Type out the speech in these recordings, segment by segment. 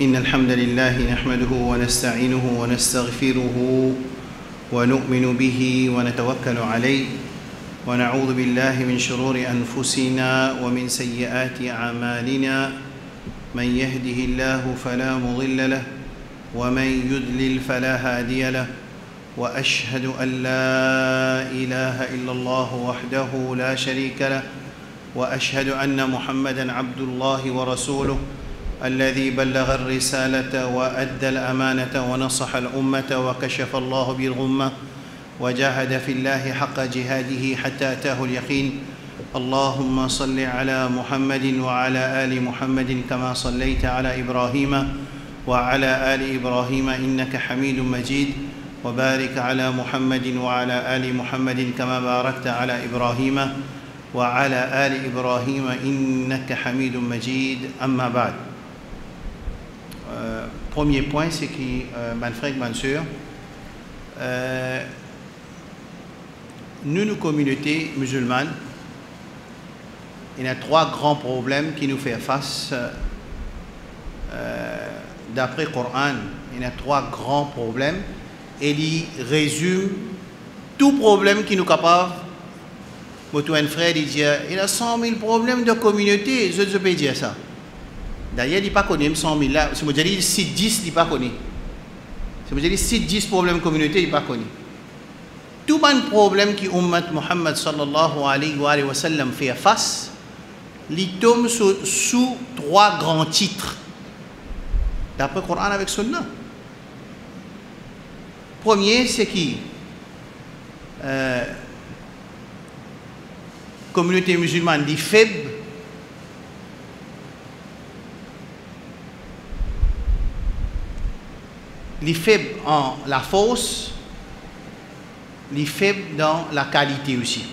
إن الحمد لله نحمده ونستعينه ونستغفره ونؤمن به ونتوكل عليه ونعوذ بالله من شرور أنفسنا ومن سيئات أعمالنا من يهده الله فلا مضل له ومن يضلل فلا هادي له وأشهد أن لا إله إلا الله وحده لا شريك له وأشهد أن محمدًا عبد الله ورسوله الذي بلغ الرسالة وأدى الأمانة ونصح الأمة وكشف الله به الغمة وجاهد في الله حق جهاده حتى أتاه اليقين اللهم صل على محمد وعلى آل محمد كما صليت على إبراهيم وعلى آل إبراهيم إنك حميد مجيد وبارك على محمد وعلى آل محمد كما باركت على إبراهيم وعلى آل إبراهيم إنك حميد مجيد أما بعد. Premier point, c'est que, mes frères et mes sœurs, nous, communautés musulmanes, il y a trois grands problèmes qui nous font face. D'après le Coran, il y a trois grands problèmes et il résume tout problème qui nous est capable. Un frère il dit il y a 100 000 problèmes de communauté, je peux dire ça. D'ailleurs, il n'est pas connu 100 000 là. Si je dis 6-10, il n'est pas connu. Si je dis 6-10 problèmes de communauté, il n'est pas connu. Tout le problème qui Ummat Muhammad sallallahu alayhi wa sallam fait face, il tombe sous trois grands titres. D'après le Coran avec Sunna. Premier, c'est qui communauté musulmane dit faible. Les faibles en la force, les faibles dans la qualité aussi.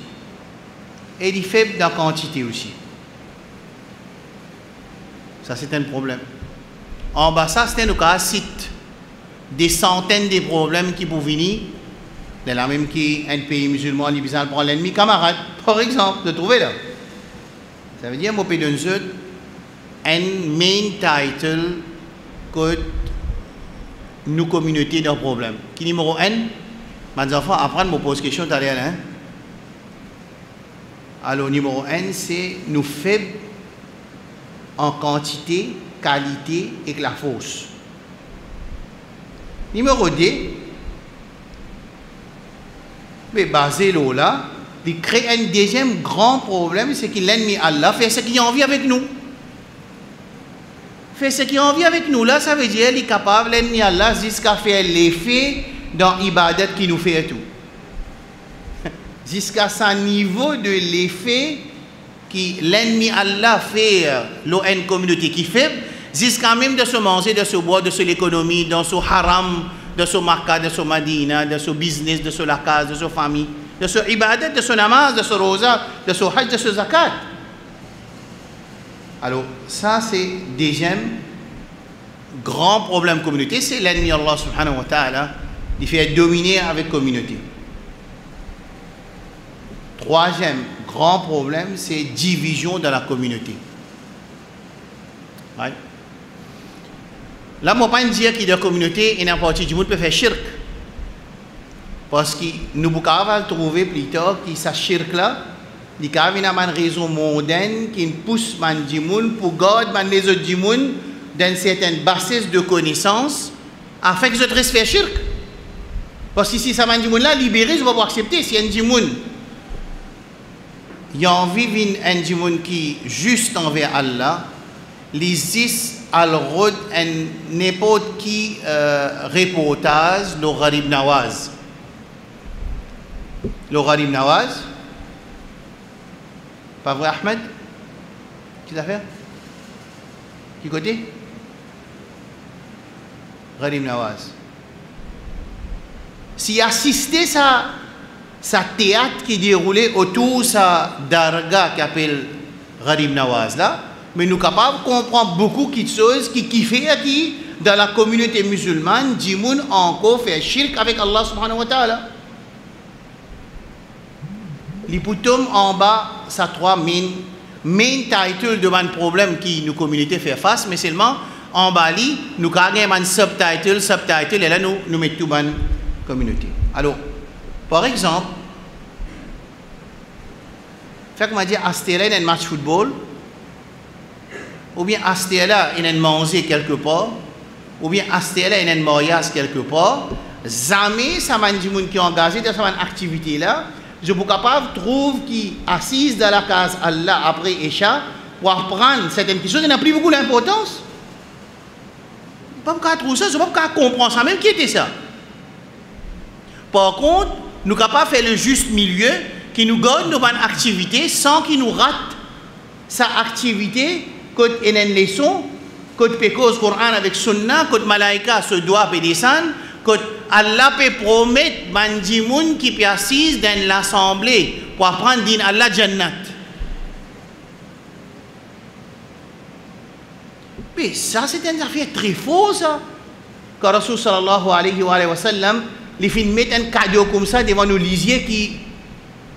Et les faibles dans la quantité aussi. Ça, c'est un problème. En bas, ça, c'est un cas cite des centaines de problèmes qui peuvent venir. De la même qu'un pays musulman, l'Ibizal prend l'ennemi camarade, par exemple, de trouver là. Ça veut dire, moi, je peux donner un main title que nous communautés d'un problème. Qui numéro 1, mes enfants apprennent, me pose question derrière. Hein? Alors, numéro 1, c'est nous faibles en quantité, qualité et la force. Numéro 2, mais basé là, il crée un deuxième grand problème, c'est que l'ennemi Allah fait ce qu'il a envie avec nous. Fait ce qu'il a envie avec nous, là, ça veut dire qu'il est capable, l'ennemi Allah, jusqu'à faire l'effet dans l'ibadat qui nous fait tout. Jusqu'à ce niveau de l'effet que l'ennemi Allah fait l'ON communauté qui fait, jusqu'à même de se manger, de se boire, de se l'économie, dans ce haram, de ce Makkah, de ce Madina, de ce business, de ce la case, de ce famille, de ce ibadat, de ce namaz, de ce rosa, de ce hajj, de ce zakat. Alors, ça c'est deuxième grand problème communauté, c'est l'ennemi Allah subhanahu wa ta'ala, il fait dominer avec communauté. Troisième grand problème, c'est division dans la communauté. Ouais. Là, je ne peux pas dire qu'il y a une communauté et n'importe qui peut faire shirk. Parce que nous pouvons trouver plus tard que ce shirk-là, il y a une raison mondaine qui pousse les gens pour garder les autres gens dans certaines bases de connaissances afin que les autres restent faire shirk. Parce que si ça m'a dit là libéré, je ne vais pas accepter. Si un gens il y a envie d'un gens qui juste envers Allah, les is al-rod n'importe qui reportage le Gharib Nawaz. Le Gharib Nawaz, pas vrai Ahmed? Qui l'a fait? Qui côté? Gharib Nawaz. Si assisté ça théâtre qui déroulait autour de sa darga qui appelle Gharib Nawaz là, mais nous sommes capables de comprendre beaucoup de choses qui fait qui dans la communauté musulmane, Djimoun encore fait shirk avec Allah subhanahu wa ta'ala. Les poutoums en bas, ça trois main title de un problème qui nous communauté fait face, mais seulement en Bali, nous avons un subtitle, et là nous mettons tout dans la communauté. Alors, par exemple, fait que m'a dit Astéré dans un match football, ou bien Astéré il a mangé quelque part, ou bien Astéré il a un mariage quelque part, jamais ça m'a dit qui est engagé dans cette activité là, je suis capable de trouver qui assise dans la case Allah après Isha pour apprendre certaines questions qui n'ont plus beaucoup d'importance. Je ne peux pas trouver ça, je ne peux pas comprendre ça, même qui était ça. Par contre, nous sommes capables de faire le juste milieu qui nous donne nos bonnes activités sans qu'il nous rate sa activité, quand il y a une leçon, quand il y a le Coran avec Sunna, quand Malaika se doit descendre, quand Allah peut promettre Mandimoun qui peut assise dans l'assemblée pour apprendre din Allah Jannat. Mais ça, c'est une affaire très fausse. Quand Rasul sallallahu alayhi wa sallam, les films mettent un cadeau comme ça devant nos lisiers qui,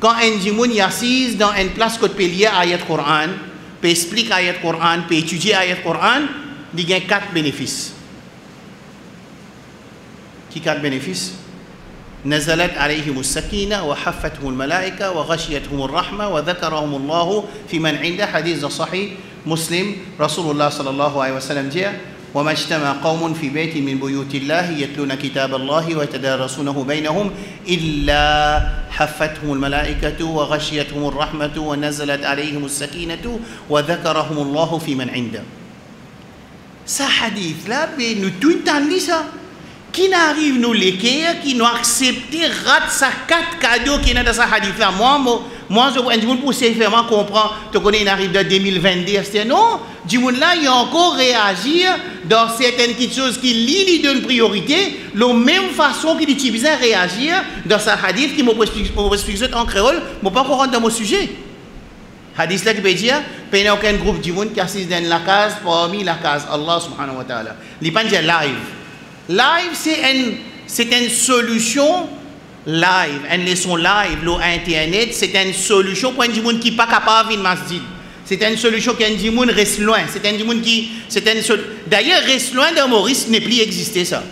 quand un dimoun est assise dans une place qu'on peut lire ayat Coran, peut expliquer ayat Coran, peut étudier ayat Coran, il y a 4 bénéfices. Qui 4 bénéfices? نزلت عليهم السكينة وحفتهم الملائكة وغشيتهم الرحمة وذكرهم الله في من عنده حديث صحيح مسلم رسول الله صلى الله عليه وسلم جاء وما اجتمع قوم في بيت من بيوت الله يتلون كتاب الله ويتدارسونه بينهم إلا حفتهم الملائكة وغشيتهم الرحمة ونزلت عليهم السكينة وذكرهم الله في من عنده. Ça hadith là, mais nous tout entendons ça. Qui n'arrive nous l'équerre, qui nous accepte, rate sa 4 cadeaux qui est dans ce hadith là. Moi, je vois un monde pour sévèrement comprendre, tu connais, il arrive de 2022, c'est non, du monde là, il y a encore réagir dans certaines petites choses qui lit, il donne priorité, la même façon qu'il utilise à réagir dans ce hadith qui m'a expliqué en créole, je ne pas encore rentrer dans mon sujet. Hadith là qui veut dire, il n'y a aucun groupe du monde qui assiste dans la case, parmi la case, Allah subhanahu wa ta'ala. Il n'y a pas de live. Live, c'est une solution live, une leçon live, l'Internet, c'est une solution pour un monde qui n'est pas capable de masjid. C'est une solution qui un monde reste loin. D'ailleurs, reste loin de Maurice n'est plus existé ça.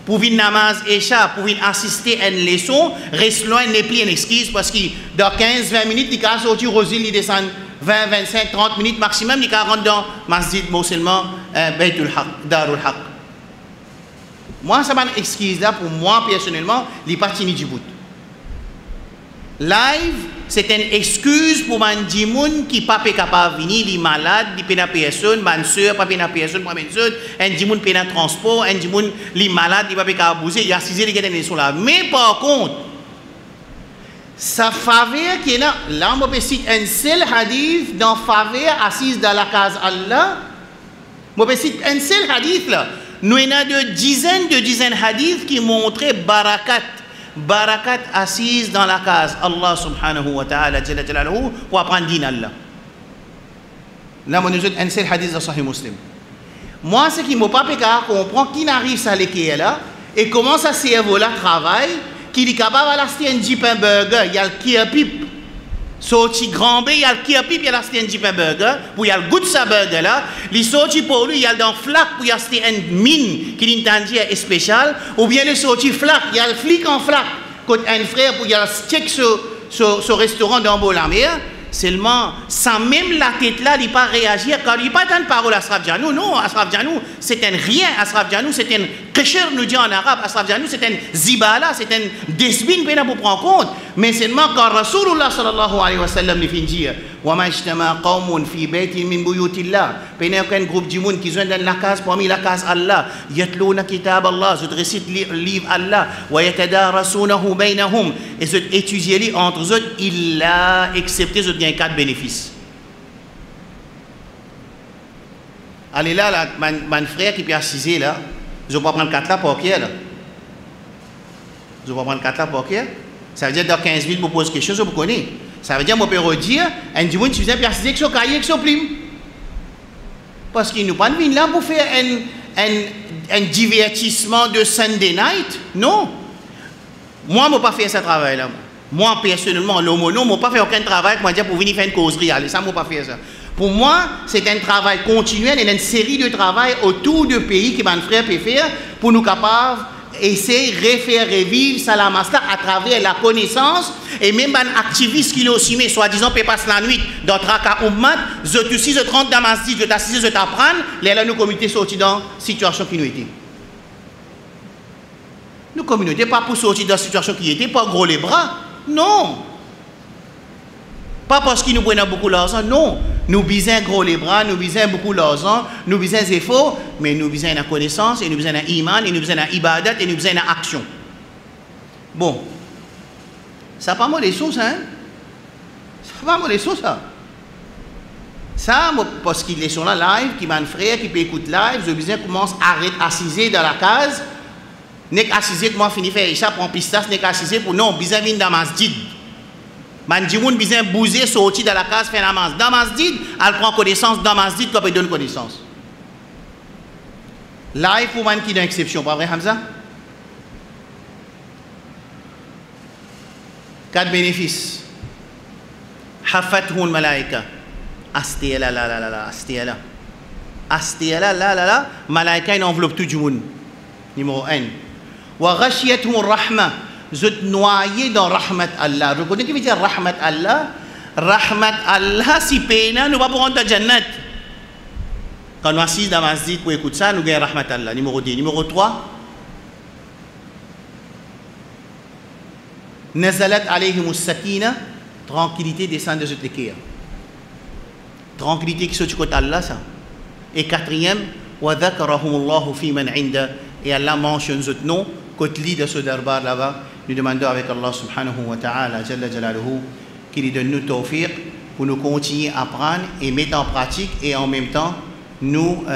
Pour venir namaz Isha, pour venir assister à une leçon, reste loin n'est plus une excuse parce que dans 15-20 minutes, il a sorti Rosil, il descend 20, 25, 30 minutes maximum, il rentre dans masjid musulman, Baytul Haq, Darul Haq. Moi, ça m'a une excuse là pour moi personnellement, les parties du bout. Live, c'est une excuse pour un dimoun qui n'est pas capable de venir, il est malade, il n'est pas personne, ma soeur, pas personne, pas personne, un dimoun qui est dans transport, un dimoun qui est malade, il n'est pas capable de bouger, il y a 6 heures de sont là. Mais par contre, sa faveur qui est là, là on peut citer un seul hadith dans faveur assise dans la case Allah. On peut citer un seul hadith là. Nous avons de dizaines de hadiths qui montraient barakat assise dans la case Allah subhanahu wa ta'ala pour apprendre din Allah. Là, nous avons un seul hadith dans Sahih Muslim. Moi, ce qui ne m'a pas comprendre qui n'arrive à l'équerre là et comment ça cerveau là travaille, qu'il est capable d'acheter un Jeep burger, il y a le Kia Pip. Sorti grand B, il y a le Kia Pip, il y a l'acheter un Jeep burger, pour il y a le goût de sa burger là, il sorti pour lui, il y a dans flac pour y acheter une mine qui est spéciale, ou bien le sorti flac, il y a le flic en flac, quand un frère pour y a le steak sur restaurant dans Bola-Mer, seulement sans même la tête là, il ne pas réagir, car il n'y a pas tant de paroles à Ashraf Janou. Non, Ashraf Janou, c'est un rien, Ashraf Janou, c'est un kesher, nous dit en arabe, Ashraf Janou, c'est un zibala, c'est un desbin pour prendre compte. Mais seulement quand Rasulullah sallallahu alayhi wa sallam lui fait dire, وَمَا اجْتَمَا قَوْمٌ فِي بَيْتٍ مِّن بُيُوتِ اللَّهِ, il y a un groupe du monde qui sont dans la case, parmi la case Allah, يَتْلُونَ كِتَابَ اللَّهِ, ils récitent le livre Allah, وَيَتَدَارَسُونَهُ بَيْنَهُمْ, et ils étudient entre eux, il a accepté, ils ont 4 bénéfices. Allez là, mon frère qui est assisé là, je vais pas prendre 4 là pour qui là. Je vais prendre 4 là pour qui. Ça veut dire dans 15 minutes, vous posez quelque chose, vous connaissez. Ça veut dire que je peux redire, un dimanche, tu viens assisé avec son cahier, avec son prime. Parce qu'il nous pas venu là pour faire un divertissement de Sunday night. Non. Moi, je ne vais pas faire ce travail là. Moi, personnellement, l'homono, je ne vais pas faire aucun travail pour venir faire une causerie. Allez, ça, je ne vais pas faire ça. Pour moi, c'est un travail continuel et une série de travail autour du pays que mon frère peut faire pour nous capables essayer de refaire revivre Salamasla à travers la connaissance et même un activiste qui l'a aussi mis, soi-disant, peut passer la nuit dans Traka Ummat, je suis je rentre dans ma masjid, je t'assise, je t'apprends, là, nous, communauté, sortis dans la situation qui nous était. Nous, communauté, pas pour sortir dans la situation qui était, pas gros les bras, non. Pas parce qu'ils nous prennent beaucoup d'argent, non. Nous besoin gros les bras, nous besoin beaucoup d'argent, nous besoin des efforts, mais nous besoin de connaissance, et nous besoin d'iman, et nous besoin d'ibadat, et nous besoin d'action. Bon. Ça pas mal les choses, hein? Ça pas mal les choses, ça. Ça, parce qu'ils sont là live, qui m'a un frère, qui peut écouter live, je besoin commence à arrêter assiser dans la case. N'est assiser comment finir faire ça, prend pistache, n'est assiser pour non, besoin venir dans masjid. Mandimoun besoin bouger, sortir dans la case, faire la masjid. Dans masjid, elle prend connaissance, dans masjid, qu'on peut donner connaissance. Là, il faut man qui est une exception, pas vrai, Hamza? 4 bénéfices. Hafathoun malaika. Astéala, la, astéala. Astéala, la, malaika, il enveloppe tout le monde. Numéro 1. Wa ghashiyathoun rahma. Vous êtes noyé dans Rahmat Allah. Vous connaissez ce que veut dire Rahmat Allah? Rahmat Allah, si peine, nous va pour rentrer dans Jannat. Quand nous assistons dans la masjid pour écouter ça, nous gagnons Rahmat Allah. Numéro 2. Numéro 3. Nazalat alayhimus sakina. Tranquillité descend de ce cœur. Tranquillité qui se du côté Allah, ça. Et 4e. Wa dhakarahumullahu fi man inda. Et Allah mentionne ce nom. Côté de ce darbar là-bas. Nous demandons avec Allah subhanahu wa ta'ala, Jalla Jalaluhu, qu'il donne nous tawfiq pour nous continuer à apprendre et mettre en pratique et en même temps nous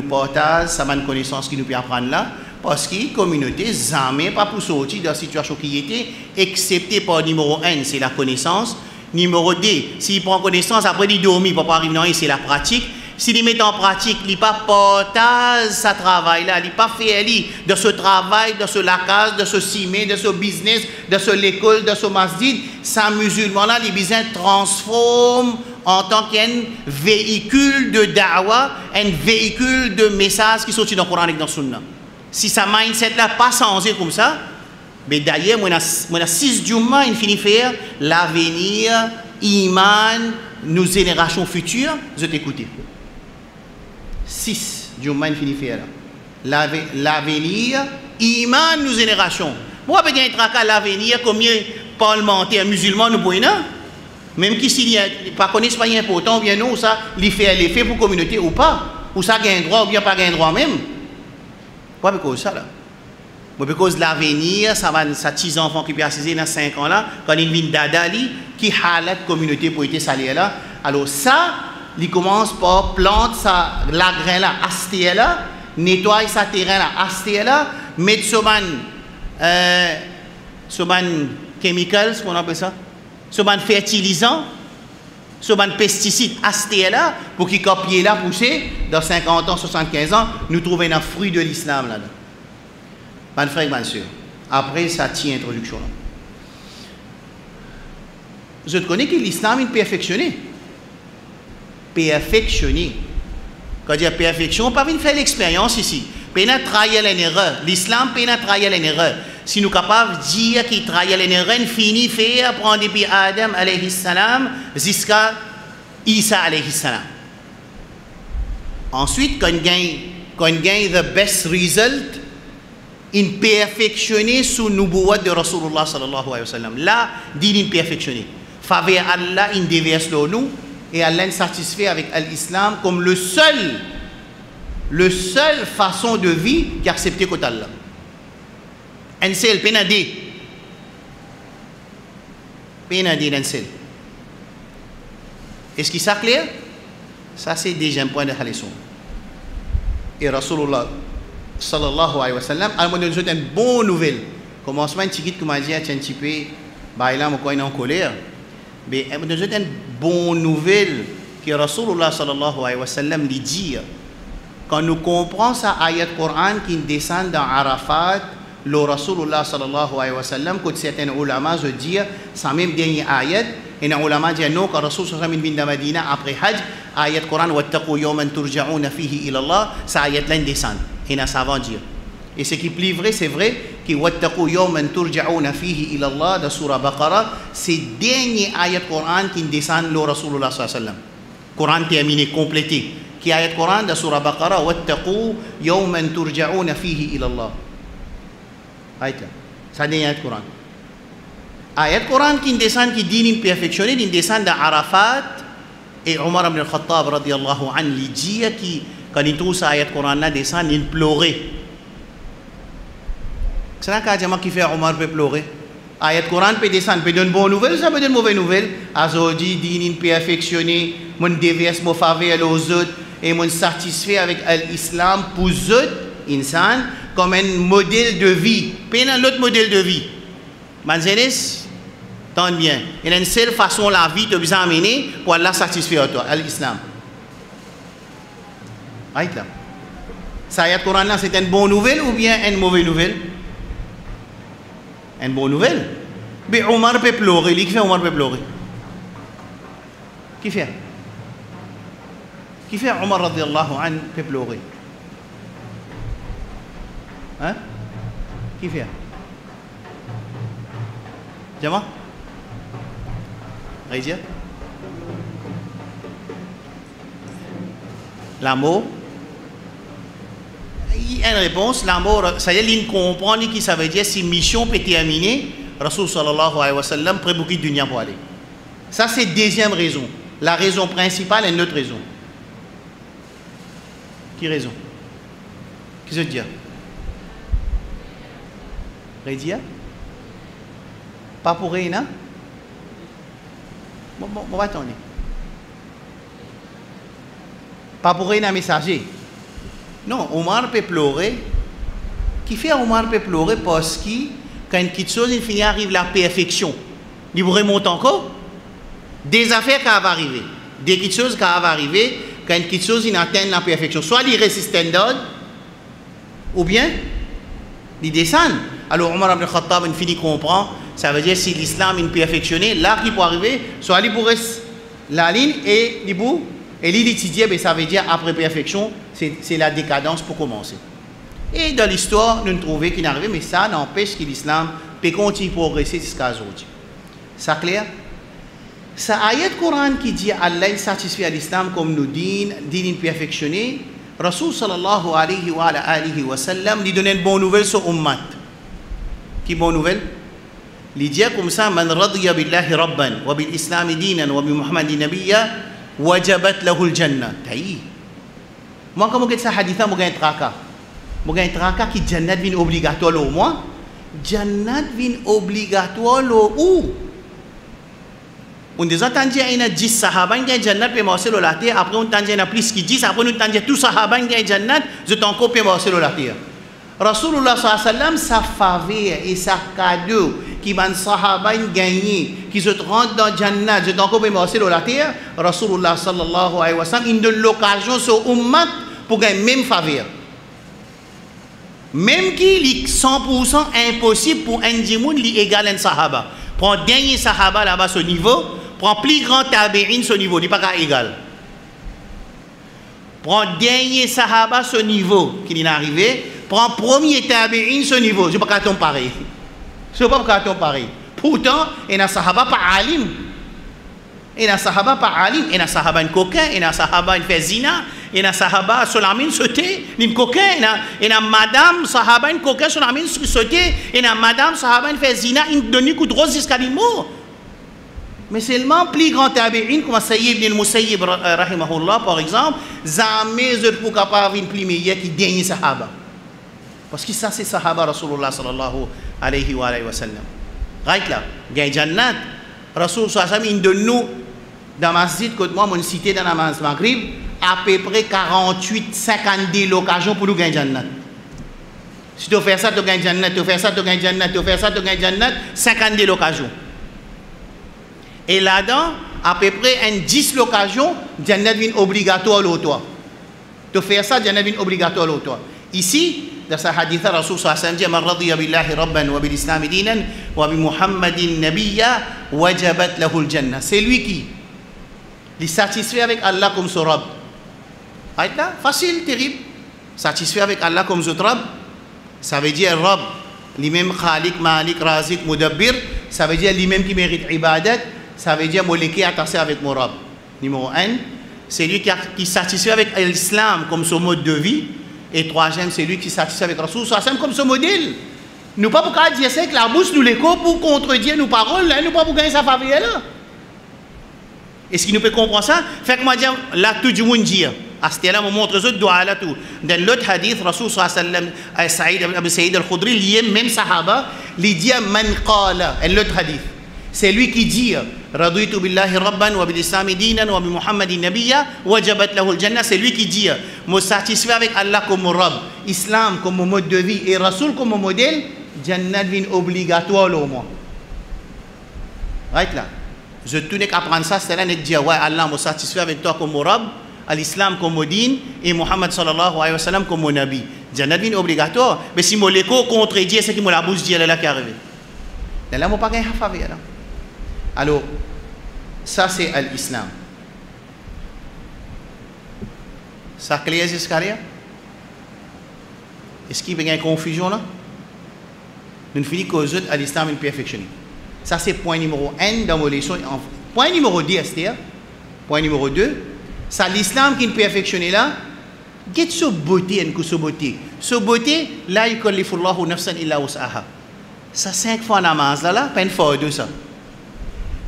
partager sa bonne connaissance qui nous peut apprendre là parce que la communauté jamais pas pour sortir de la situation qui était excepté par numéro 1 c'est la connaissance, numéro 2 s'il prend connaissance après il dormit pour pas arriver dans c'est la pratique. S'il met en pratique, il pas partage ce travail-là, il pas fait de ce travail, de ce lacage, de ce cimé, de ce business, de ce l'école, de ce masjid, ça musulman-là, il besoin transforme en tant qu'un véhicule de da'wah, un véhicule de message qui sortit dans le Coran et dans le Sunna. Si sa mindset-là pas changé comme ça, mais d'ailleurs, moi, 6 Jumma, il finit faire l'avenir, iman, nos générations futures, je t'écoute. 6 Jumma fini faire l'avenir iman nos générations moi peut dire l'avenir combien parlementaires musulmans nous pouvons même qui s'il pas connaissent pas important bien non ça il fait l'effet pour communauté ou pas ou ça gagne droit ou bien pas gagne droit même pas parce ça là parce que l'avenir ça va ça petits enfants qui peut assister dans 5 ans là quand ils viennent d'adali qui halat communauté pour être salé là alors ça il commence par planter la graine là, acheter là, nettoyer sa terrain là, acheter là, mettre ce chemicals, qu'on appelle ça, ce fertilisant, ce pesticide, acheter là, pour qu'il copie là, pousser, dans 50 ans, 75 ans, nous trouvons un fruit de l'islam là. Ban frère, ban sœur. Après, ça tient introduction là. Je connais que l'islam est perfectionné. Perfectionner. Quand dire perfection, on ne peut pas faire l'expérience ici. On peut trial and error. L'islam peut trial and error. Si nous sommes capables de dire qu'il trial and error, finit faire prendre depuis Adam alayhi salam jusqu'à Isa alayhi salam. Ensuite, quand on gagne the best result, il perfectionner sous nubuwat de Rasulullah sallallahu alayhi wa sallam. Là, il perfectionner. Faveur Allah, il déverse nous. Et Allah est satisfait avec l'islam comme le seul façon de vie qui a accepté côté Allah. Un seul pénadé. Pénadé d'un seul. Est-ce qu'il est clair? Ça c'est déjà un point de la leçon. Et Rasulullah sallallahu alayhi wa sallam a donné une bonne nouvelle. Commencement petit qui m'a dit un petit peu, bah il a en colère. Mais nous avons une bonne nouvelle que Rasulullah sallallahu alayhi wa sallam lui dit. Quand nous comprenons ça ayat Coran qui descend dans Arafat, le Rasulullah sallallahu alayhi wa sallam, que certains ulama se disent, ça même dernier ayat, Et les ulama disent non, quand Rasul sallallahu alayhi wa sallam vient de Medina après Hajj, ayat Coran wattaqu yawman turja'una fihi ila Allah, ça ayat là descend. Et na savant dire. Et ce qui est plus vrai, c'est vrai que wattaqu yawman turja'una fihi ila Allah de surah Baqarah, c'est dernier ayat Coran qui descend le Rasulullah sallallahu alayhi wa sallam. Coran terminé, complété. Qui ayat Coran de surah Baqarah wattaqu yawman turja'una fihi ila Allah. Ayat là. Ça dernier ayat Coran. Ayat Coran qui descend, qui dit une perfectionnée, qui descend d'Arafat et Omar ibn al-Khattab radiyallahu anhu, il dit qui, quand il trouve cette ayat Coran là descend, il pleurait. C'est là qu'il fait Omar peut pleurer. Ayat Coran peut descendre, peut donner une bonne nouvelle, ça peut donner une mauvaise nouvelle. Azodi dit une perfectionnée, mon déverse, mon faveur aux autres et mon satisfait avec l'islam pour les autres, insan, comme un modèle de vie. Pas un autre modèle de vie. Manzelis, tant bien. Il y a une seule façon la vie de vous amener pour Allah satisfaire toi, l'islam. Right là. Ça ayat Coran là, c'est une bonne nouvelle ou bien une mauvaise nouvelle? Une bonne nouvelle. Mais Omar peut pleurer. Qui fait Omar peut pleurer? Qui fait? Qui fait Omar radiyallahu anhu peut pleurer? Hein? Qui fait? Jama? Rédia? L'amour? Il y a une réponse. L'amour, ça y est, il comprend qui ça veut dire si mission peut terminer, Rasul sallallahu alayhi wa sallam prend beaucoup de dunya pour aller. Ça, c'est la deuxième raison. La raison principale est une autre raison. Qui raison? Qui se dit? Rédia? Pas pour rien, bon, on va attendre. Pas pour rien, messager. Non, Omar peut pleurer. Qui fait Omar peut pleurer parce que quand quelque chose il finit arrive la perfection, il vous remonte encore. Des affaires qui vont arriver, des petites choses qui vont arriver, quand quelque chose il atteint la perfection. Soit il résiste d'ordre, ou bien il descend. Alors Omar ibn Khattab il finit comprendre. Ça veut dire si l'islam est perfectionné, là qui peut arriver, soit il pourrait la ligne et l'étudier, ça veut dire après perfection, c'est la décadence pour commencer. Et dans l'histoire, nous trouvons qu'il n'arrive, mais ça n'empêche que l'islam peut continuer à progresser jusqu'à aujourd'hui. C'est clair? Ça ayat Coran qui dit Allah satisfait à l'islam comme nous dit perfectionné, Rasul sallallahu alayhi wa sallam lui donne une bonne nouvelle sur Ummat. Qui bonne nouvelle? Il dit comme ça, man radiya billahi rabban wa bil islam dinan wa bi muhammadin nabiyya wajabat lahu al jannah. Taï. Moi comme on ça haditha mo gagne traka. Mo gagne traka qui jannat vin obligatoire au moi. Jannat vin obligatoire où? On des entendu ina 10 sahaba gagne jannat pe marcher la terre après on tendait na plus qui 10 après on tendait tout sahaba gagne jannat je t'encore pe marcher la terre. Rasulullah sallallahu alayhi wa sallam sa faveur et sa cadeau qui van sahaba gagné qui se rentrent dans Jannat je t'encore bien marcher la terre Rasulullah sallallahu alayhi wa sallam il donne l'occasion sur ummat pour gagner même faveur même qui est 100% impossible pour un djimoun li égal un sahaba prend dernier sahaba là-bas ce niveau prend plus grand tabi'in ce niveau il n'est pas égal prend dernier sahaba ce niveau qui est arrivé prend premier tabi'in ce niveau je ne peux pas comparer. Je ne peux pas comparer. Pourtant, il y a un sahaba pas alim. Il y a un sahaba pas alim. Il y a un sahaba un coquin. Il y a un sahaba un fait zina. Il y a un sahaba solamine sauté. Un coquin. Il y a madame sahaba un coquin solamine sauté. Il y a madame sahaba un fait zina. Il donne coup de rose jusqu'à l'immo. Mais seulement plus grand tabi'in comme Sayyid ibn Musayyib rahimahullah par exemple. Jamais je ne peux pas avoir une plus meilleure qui dernier sahaba. Parce que ça c'est sahaba Rasulullah sallallahu alayhi wa sallam. Right là, gagne jannat. Rasul sallallahu alayhi wa sallam de nous dans masjid côté moi mon cité dans la Maghrib à peu près 48-52 l'occasion pour nous gagner jannat. Si tu fais ça tu gagnes jannat, tu fais ça tu gagnes jannat, tu fais ça tu gagnes jannat, 52 l'occasion. Et là-dedans à peu près un 10 l'occasion, jannat vient obligatoire au toi. Tu fais ça jannat vient obligatoire au toi. Ici dans sa hadith, Rasul sallallahu alayhi wa sallam dit man radiya billahi rabban wa bil islam dinan wa bi muhammadin nabiyya wajabat lahu al jannah. C'est lui qui est satisfait avec Allah comme son Rabb. Là, facile, terrible. Satisfait avec Allah comme son Rabb, ça veut dire Rabb, lui-même Khalik, Malik, Razik, Mudabbir, ça veut dire lui-même qui mérite ibadat, ça veut dire moleki attaché avec mon Rabb. Numéro 1, c'est lui qui est satisfait avec l'islam comme son mode de vie. Et troisième, c'est lui qui est satisfait avec Rasul comme son modèle. Nous pas pour dire ça que la bouche nous l'écho pour contredire nos paroles, là, nous pas pour gagner sa faveur là. Est-ce qu'il nous peut comprendre ça? Fait que moi dire là tout du monde dire. À ce là, on montre ce doigt là tout. Dans l'autre hadith, Rasul sallallahu alayhi wa sallam, Saïd al-Khudri, lié même sahaba, il dit man qala, l'autre hadith. C'est lui qui dit raditu billahi rabban wa bil islam dinan wa bi muhammadin nabiyya wajabat lahu al jannah. C'est lui qui dit me satisfait avec Allah comme mon Rabb, islam comme mon mode de vie et Rasul comme mon modèle, jannat vient obligatoire au moins. Right là. Je tenais qu'à prendre ça, c'est là que dire ouais Allah me satisfait avec toi comme mon Rabb, l'islam comme mon din et Muhammad sallallahu alayhi wa sallam comme mon nabi. Jannat vient obligatoire. Mais si mon l'écho contredit ce qui me la bouche dit là qui arrive. Là moi pas gagner faveur là. Alors, ça c'est l'islam. Ça clair jusqu'à là? Est-ce qu'il y a une confusion là? Nous finissons qu'aux autres, l'islam est perfectionné. Ça c'est point numéro 1 dans vos leçons. Point numéro 2, c'est-à-dire, point numéro 2, ça l'islam qui est perfectionné là, qu'est-ce que beauté et ce beauté? Ce beauté, là, il yukallifu Allahu nafsan illa wus'aha. Ça 5 fois namaz là, pas une fois deux ça.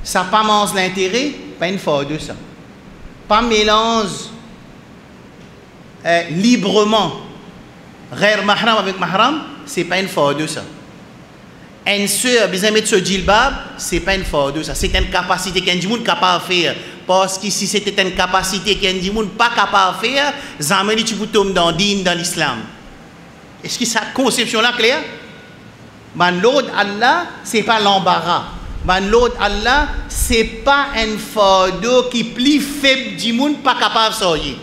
Ça pas mange l'intérêt, pas une fois de ça. Pas mélange librement ghair mahram avec mahram, c'est pas une fois de ça. Un sœur besoin de mettre ce djilbab, c'est pas une fois de ça. C'est une capacité qu'un monde capable de faire. Parce que si c'était une capacité qu'un monde pas capable de faire, zamani tu peux tomber dans l'islam. Est-ce que cette conception là claire? Man l'autre Allah, c'est pas l'embarras. Man l'autre Allah, c'est pas un fardeau qui est plus faible du monde pas capable de sortir.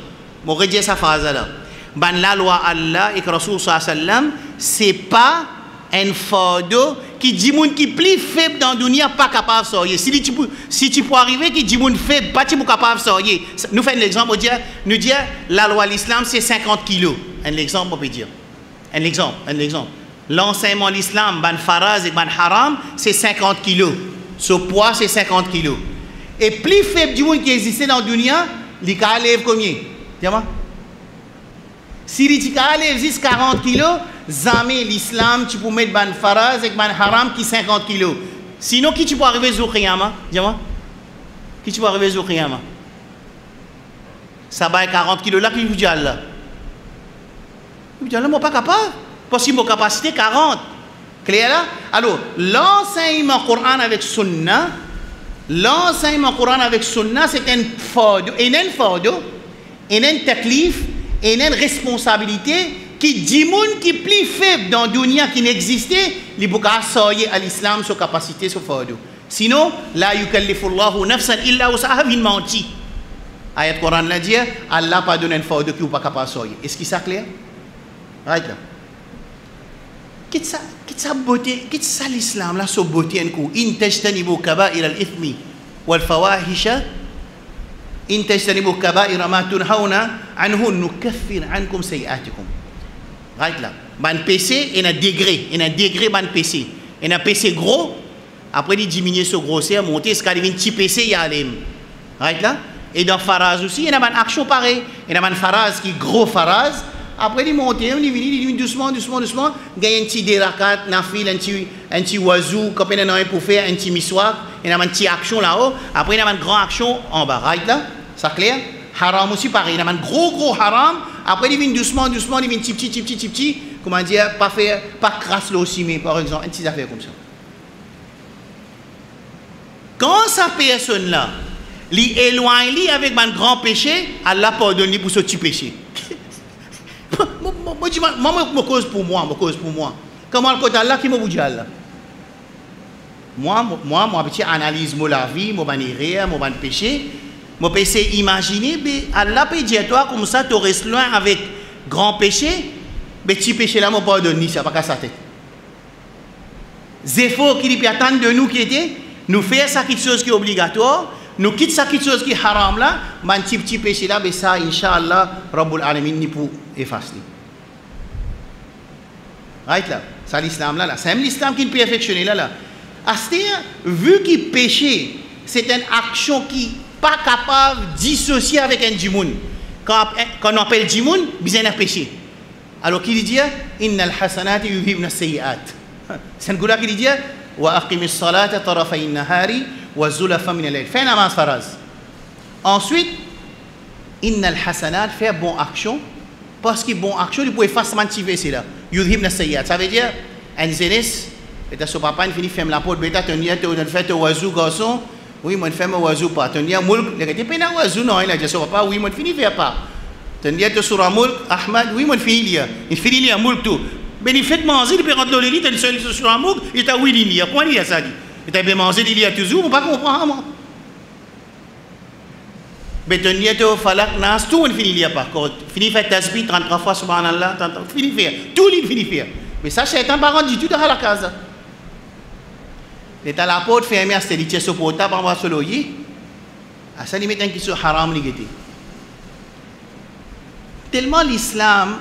Je vais dire cette phrase là. Man la loi Allah et que Rasul sallallahu alayhi wa sallam, c'est pas un fardeau qui dit monde qui est plus faible dans le dunya pas capable de sortir. Si tu peux arriver qui dit monde faible pas capable de sortir. Nous faisons l'exemple, nous dire la loi de l'islam c'est 50 kilos. Un exemple on peut dire. Un exemple. L'enseignement de l'islam, ban faraz et ban haram, c'est 50 kilos. Ce poids, c'est 50 kilos. Et plus faible du monde qui existe dans le dunya, il peut aller combien? Dis-moi. Si il peut aller jusqu'à 40 kilos, jamais l'islam, tu peux mettre ban faraz et ban haram qui 50 kilos. Sinon, qui tu peux arriver au Qiyama? Dis-moi. Qui tu peux arriver au Qiyama? Ça va 40 kilos là, qui vous dit Allah? Vous dites Allah, moi pas capable. Parce que mon capacité 40. Clair là? Alors, l'enseignement Coran avec Sunna, c'est un fardeau, un taklif, une responsabilité qui dit monde qui est plus faible dans le dunya qui n'existait, il peut pas sortir à l'islam sur capacité, sur fardeau. Sinon, la yukallifu Allahu nafsan illa wus'aha, il mentit. Ayat Coran l'a dit, Allah pas donné un fardeau qui n'est pas capable de sortir. Est-ce que c'est clair? Right là. Qu'est-ce que beauté, qu'est-ce que l'islam là, so beauté un coup. In tajtanibu kaba'ir al-ithmi wal fawahisha, in tajtanibu kaba'ir ma tunhauna anhu nukaffir ankum sayi'atikum. Right là. Ban PC, il y a un degré ban PC. Il y a un PC gros, après il diminue ce grosseur, monter, ce qu'il y a un petit PC, il y a les. Right là. Et dans Faraz aussi, il y a une action pareille. Il y a un Faraz qui est gros Faraz. Après, il monte, il vient doucement, il y a un petit dérakat, un petit oiseau, comme il y a un pour faire un petit miswak, il y a une petite action là-haut, après il y a une grande action en bas, right là, c'est clair? Haram aussi pareil, il y a un gros haram, après il vient doucement, il vient petit, comment dire, pas crasse là aussi, mais par exemple, une petite affaire comme ça. Quand cette personne-là, l'éloigne avec un grand péché, Allah pardonne pour ce petit péché. Moi, je cause pour moi. Comment le côté Allah qui me dit Allah? Moi, je analyse la vie, mon erreur, mon péché. Je peux essayer d'imaginer, Allah peut dire toi comme ça, tu restes loin avec grand péché. mais petit péché là, mon pardonne, ça pas qu'à sa tête. Zéphor qui peut attendre de nous qui était, nous faire ça quelque chose qui est obligatoire, nous quitte ça quelque chose qui est haram là, man petit péché là, mais ça, Inch'Allah, Rabbul Alamin, ni pour effacer. Right là, ça l'islam là, c'est même l'islam qui est perfectionné là. C'est-à-dire, vu qu'il péché, c'est une action qui n'est pas capable de dissocier avec un djimoun. Quand on appelle djimoun, besoin d'un péché. Alors qu'il dit, Innal hasanati yudhibna sayyi'at. C'est un gars qui dit, Wa aqimis salata tarafay nahari wa zulafa min al-layl. Fais namaz faraz. Ensuite, Innal hasanat, faire bonne action, parce que bonne action, il peut effacer c'est là. Yudhibna sayyi'at. Ça veut dire, un zénis, et son papa, il finit de faire la porte, bêta, tu as fait un oiseau, garçon. Oui, moi, je fais un oiseau pas. Tu as un moule, il a dit, un oiseau, non, il a dit, son papa, oui, moi, je finis de faire pas. Tu as dit, sur un moule, Ahmad, oui, moi, je finis de lire. Il finit de lire un moule tout. Mais il fait manger, il peut rentrer dans le lit, tu as sur un moule, il t'a oui, il y a point, il y a ça dit. Il t'a bien mangé, il y a toujours, on ne peut pas comprendre. Mais tu as dit, falak, nas, tout, il finit de lire par contre. Il finit de faire tasbih 33 fois, subhanallah, il finit de faire. Tout, il finit de faire. Mais ça, c'est un parent du tout dans la case. L'état la porte fermée à cette édition sur portable en bas sur l'oeil. À ça, il met un qui soit haram négatif. Tellement l'islam,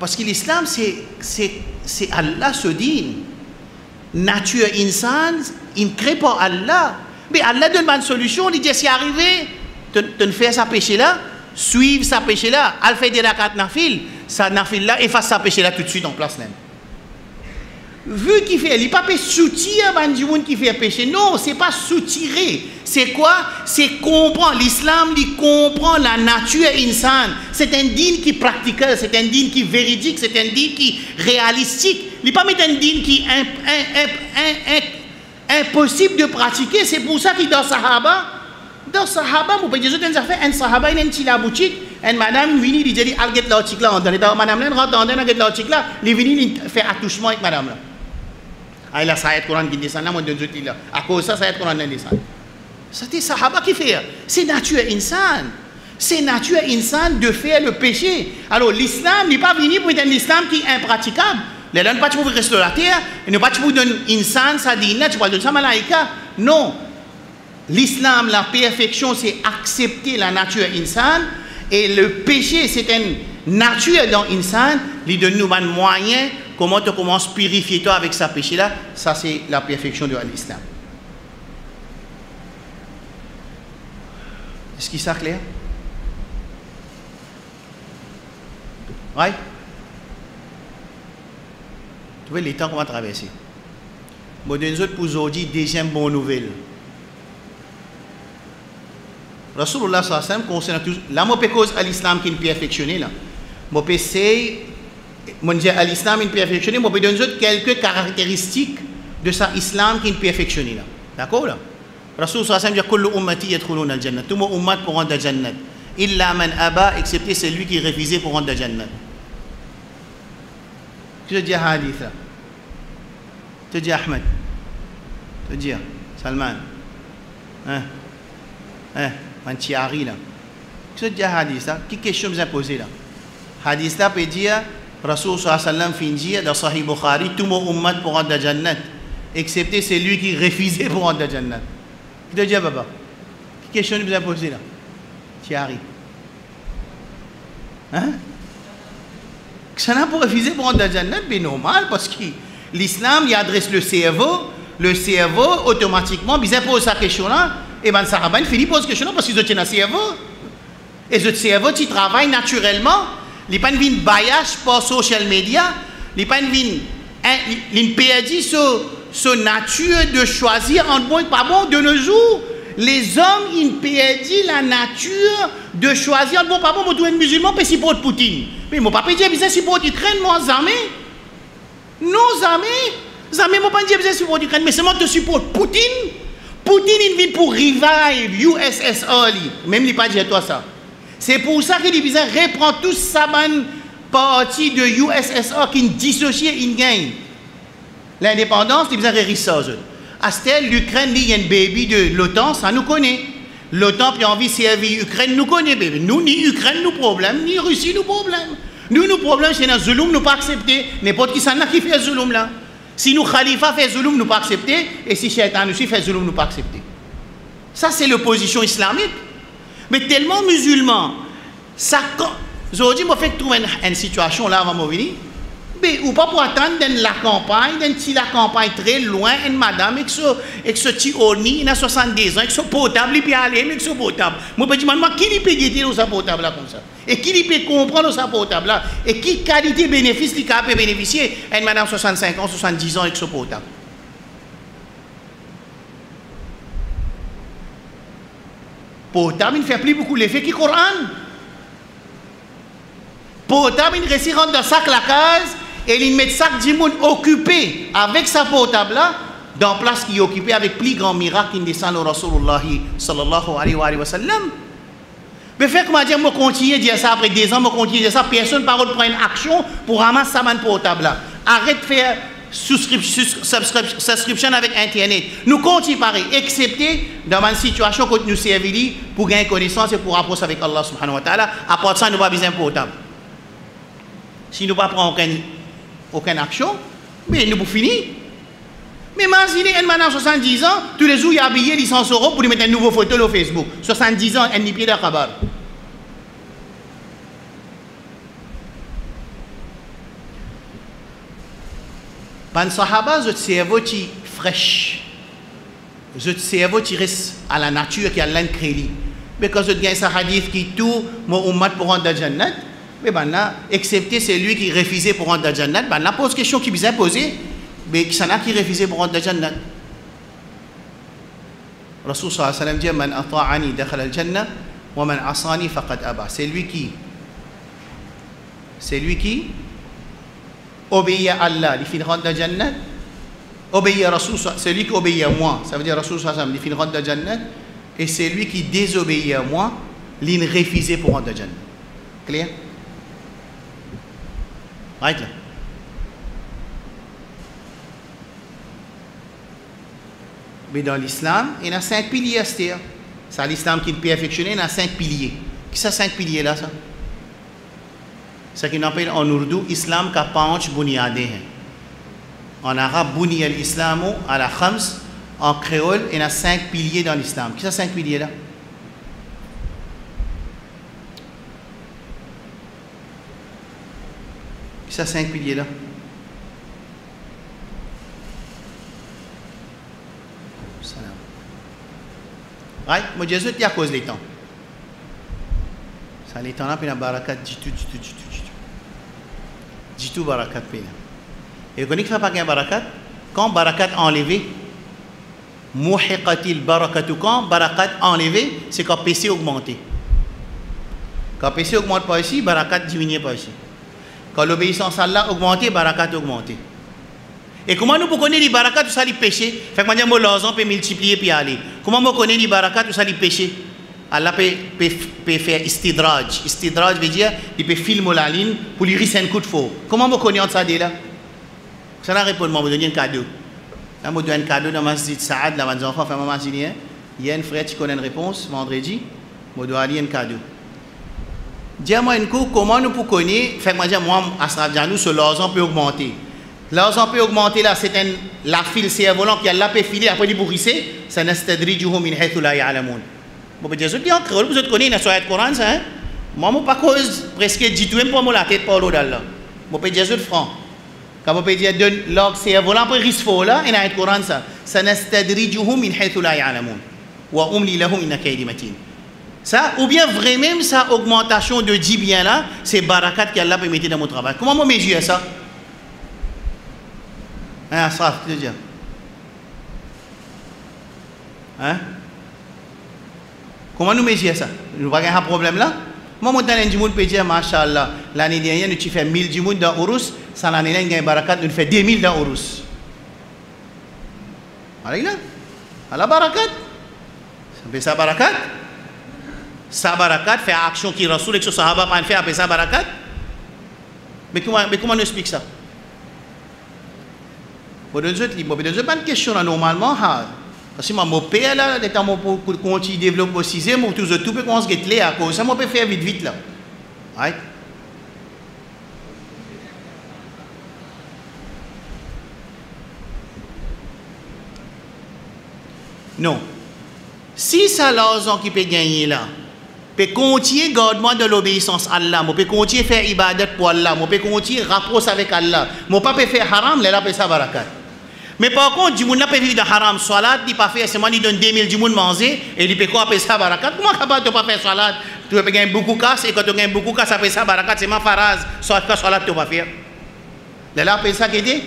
parce que l'islam, c'est Allah se dit. Nature insan, il ne crée pas Allah. Mais Allah donne une solution. Il dit, si arrivé, tu fais sa péché là, suivre sa péché là, al fait des rakat nafil, sa nafil là, efface sa péché là tout de suite en place même. Vu qu'il fait, il ne peut pas soutirer un monde qui fait péché. Non, ce n'est pas soutirer. C'est quoi? C'est comprendre. L'islam, il comprend la nature insane. C'est un dîne qui est pratique, c'est un dîne qui est véridique, c'est un dîne qui est réalistique. Il ne peut pas mettre un dîne qui est impossible de pratiquer. C'est pour ça qu'il dans Sahaba, vous pouvez dire, un Sahaba, il y a un petit la boutique, une madame vient, il dit, elle get l'article là, madame, elle rentre dans l'article là, il vient, il fait attouchement avec madame là. Ah, là, ça va être Coran qui descend là, moi, de là. À cause de ça, ça va être Coran qui descend. C'est Sahaba qui fait. C'est nature insane. C'est nature insane de faire le péché. Alors, l'islam n'est pas venu pour être un islam qui est impraticable. Les gens ne pas pour rester la terre, ils ne pas pour donner insane, ça dit, tu vas donner ça malaïka. Non. L'islam, la perfection, c'est accepter la nature insane. Et le péché, c'est une nature dans l'insan. Il donne nous un moyen. Comment tu commences à purifier toi avec ce péché-là? Ça, c'est la perfection de l'islam. Est-ce qu'il est clair? Oui? Tu vois les temps qu'on va traverser. Bon, nous autres pour aujourd'hui, deuxième bonne nouvelle. Rasulullah sallallahu alayhi wa sallam concerne tout. Là, moi, je cause à l'islam qui est perfectionné. Là. Moi, je sais. Moi, à l'islam qui est perfectionné, moi, je donne quelques caractéristiques de ça, islam qui est perfectionné. D'accord là? Rasul sallallahu alayhi wa sallam dit kullu ummati yadkhuluna al-jannah. Tout mon ummat pour rentrer dans la jannah. Illa man aba, excepté celui qui refusait pour rentrer dans la jannah. Tu te dis hadith là? Tu te dis Ahmed? Tu te dis Salman? Hein? Un tiari là. Tu te dis hadith là? Quelle question vous a posé là? Hadith là peut dire Rasul sallallahu alayhi wa sallam fin dire dans Sahih Bukhari tout mon ummat pour rentrer dans la jannah. Excepté celui qui refusait pour rentrer dans la jannah. Tu te dis Baba? Quelle question vous a posé là? Tiari. Hein? Ça n'a pas refusé pour rentrer dans la jannah, c'est normal parce que l'islam il adresse le cerveau automatiquement, il pose sa question là, et bien ça va finir pose question là parce qu'ils ont un cerveau. Et ce cerveau qui travaille naturellement, il n'y a pas une bias par social media, il n'y a pas une perdu sur nature de choisir entre bon et pas bon de nos jours. Les hommes, ils perdent la nature de choisir entre bon et pas bon. Moi, tout un musulman peut supporter Poutine. Mais mon papa dit que si pour l'Ukraine, moi, nos amis, mon papa dit que si pour l'Ukraine, mais c'est moi qui supporte Poutine. Poutine, il vient pour revive USSR. Même il pas dit toi ça. C'est pour ça qu'il dit reprend tout ça, partie de USSR qui dissocié, il gagne. L'indépendance, il besoin de risser. À Stel, l'Ukraine, il y a un baby de l'OTAN, ça nous connaît. L'OTAN, puis envie de servir l'Ukraine, nous connaît. Nous, ni Ukraine, nous problème, ni Russie, nous problème. Nous, nos problèmes, c'est dans le zulum, nous pas accepter. N'importe qui s'en a qui fait le zulum là. Si nous, Khalifa fait zulum, nous pas accepter. Et si Shaitan aussi fait zulum, nous pas accepter. Ça, c'est l'opposition islamique. Mais tellement musulmans, ça, aujourd'hui, je fais trouver une situation là avant de venir. Mais ou pas pour attendre dans la campagne, dans la campagne très loin, une madame avec ce petit oni, il a 70 ans, avec ce potable, il peut aller, avec ce potable. Moi, je me demande qui peut guetter dans ce potable là comme ça. Et qui peut comprendre ce potable là. Et qui qualité bénéfice qui peut bénéficier une madame 65 ans, 70 ans avec ce potable. Potable, il ne fait plus beaucoup l'effet qui Coran. Potable, il réussit rentrer dans sac la case et il met sac du monde occupé avec sa potable là dans place qui est occupée avec plus grand miracle qui descend au Rasulullah sallallahu alayhi wa sallam. Mais fait comment dire, moi continuer à dire ça après 2 ans, moi continuer à dire ça, personne ne parle prendre une action pour ramasser sa main potable là. Arrête de faire subscription avec Internet. Nous continuons pareil, excepté dans une situation que nous servons pour gagner connaissance et pour approcher avec Allah subhanahu wa ta'ala. À part ça, nous n'avons pas besoin de potable. Si nous ne prenons aucune action, mais nous pouvons finir. Mais imaginez un madame 70 ans, tous les jours il a habillé les 100 € pour lui mettre une nouvelle photo sur Facebook. 70 ans, elle n'est pas d'accord. Pan sahaba, je cerveau qui fraîche. Je cerveau qui reste à la nature qui a l'un créé. Mais quand je gagne ce hadith qui tout mon ummat pour rentrer dans Jannat, mais maintenant, excepté celui qui refusait pour rentrer dans Jannat, ben la pose question qui vous a posée, mais qui s'en a qui refusait pour rentrer dans Jannat. Rasul sallallahu alayhi wa sallam dit man ata'ani dakhala al-jannah wa man asani faqad aba. C'est lui qui obéit à Allah, il finira dans le Jannat. Obéit à Rasul, celui qui obéit à moi, ça veut dire Rasul sallallahu alayhi wa sallam, il finira dans le Jannat. Et celui qui désobéit à moi, il refuse pour rentrer dans le Jannat. Clair? Right là. Mais dans l'islam, il y a 5 piliers à c'est l'islam qui est perfectionné, il y a 5 piliers. Qui sont 5 piliers là ça? Ce qu'on appelle en ourdou islam ka 5 bunyade हैं. En arabe bunya al-islamu ala khams, en créole il y a 5 piliers dans l'islam. Qui sont 5 piliers là? Qui sont 5 piliers là? Salam. Right? Moi Jésus dit à cause des temps. Ça les temps là puis la barakat dit tout barakat pena. Et vous connaissez pas qu'un barakat? Quand barakat enlevé, muhiqatil barakatu, quand barakat enlevé, c'est quand PC augmenté. Quand PC augmente pas ici, barakat diminue pas ici. Quand l'obéissance à Allah augmente, barakat augmente. Et comment nous connaissons les barakat, tout ça les péchés? Fait que moi dire mon l'argent peut multiplier puis aller. Comment nous connaissons les barakat, tout ça les péchés? Allah peut faire istidraj. Istidraj veut dire il peut filmer la ligne pour lui risquer un coup de faux. Comment vous connaissez ça déjà? Ça n'a répondu, moi, vous donner un cadeau. Là, je donne un cadeau dans ma Masjid Saad, là, mes enfants, fait maman signer. Il y a un frère qui connaît une réponse, vendredi, je dois aller un cadeau. Dis-moi une coup, comment nous pouvons connaître, fait que moi, Asraf Janou, ce l'argent peut augmenter. L'argent peut augmenter, là, c'est la file, c'est un volant qui a la paix filée, après il bourrisser, ça n'est pas de min haythu la ya'lamun. Bon, ben, Jésus dit en créole, vous êtes connus, dans le Coran, ça, hein? Moi, je ne pas cause presque dit tout, même pour moi, la tête, par l'eau d'Allah. Bon, ben, Jésus franc. Quand vous pouvez dire, c'est un volant, après, risque là, et dans le Coran, ça. Ça n'est pas de min haythu la ya'lamun. Wa umli lahum inna kaydi matin. Ça, ou bien vraiment, sa augmentation de 10 biens là, c'est barakat qu'Allah peut mettre dans mon travail. Comment moi mesure ça? Hein, ça, je veux dire. Hein? Comment nous mesure ça? Nous n'avons pas un problème là? Moi, je suis dans le monde, dire, Masha'Allah, l'année dernière, nous avons fait 1000 djimoun dans Urus, sans l'année dernière, nous avons barakat, nous avons fait 2000 dans Urus. Allez là? À la barakat? Ça fait ça barakat? Ça barakat, faire action qui Rasoul et que ce sahaba pas fait, après ça barakat? Mais comment on explique ça? Bon, de pas une question là, normalement, parce que mon père là, pour continuer à développer au 6e, tout peut commencer à être là, à cause ça, on peut faire vite là. Right? Non. Si ça l'argent qui peut gagner là, peut continuer gardement de l'obéissance à Allah, peut continuer faire ibadat pour Allah, peut continuer rapprocher avec Allah, pas peut faire haram, là peut ça barakat. Mais par contre, du monde n'a pas vivre de haram, salat, il pas faire, c'est moi qui donne 2000 du monde manger et il peut quoi appeler ça barakat. Comment capable de pas faire salat, tu peux gagner beaucoup de casse et quand tu gagnes beaucoup de casse, après ça barakat, c'est ma phrase, salat tu pas faire. Là appelle ça qu'est-ce?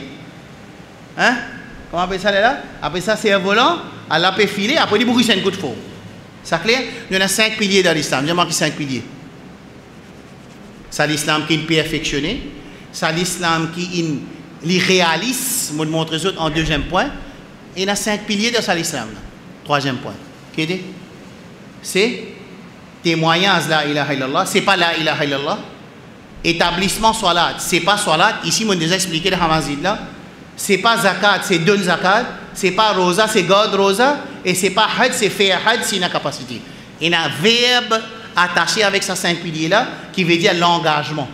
Hein? Comment appelle ça là? Après ça c'est un volant, Allah peut filer, après il beaucoup c'est un coup de faux. C'est clair? Il y en a 5 piliers dans l'islam. J'ai marqué 5 piliers. C'est l'islam qui est perfectionné, c'est l'islam qui est l'irréaliste, je vais montrer ça en deuxième point. Et il y a 5 piliers dans l'islam. Troisième point. Qu'est-ce que c'est? Témoignage la ilaha illallah, c'est pas la ilaha illallah. Établissement salat, c'est pas salat. Ici, on a déjà expliqué le Hamazid là. C'est pas zakat, c'est donne zakat. C'est pas rosa, c'est garde rosa. Et c'est pas had, c'est faire had, c'est une capacité. Il y a un verbe attaché avec ces 5 piliers là qui veut dire l'engagement.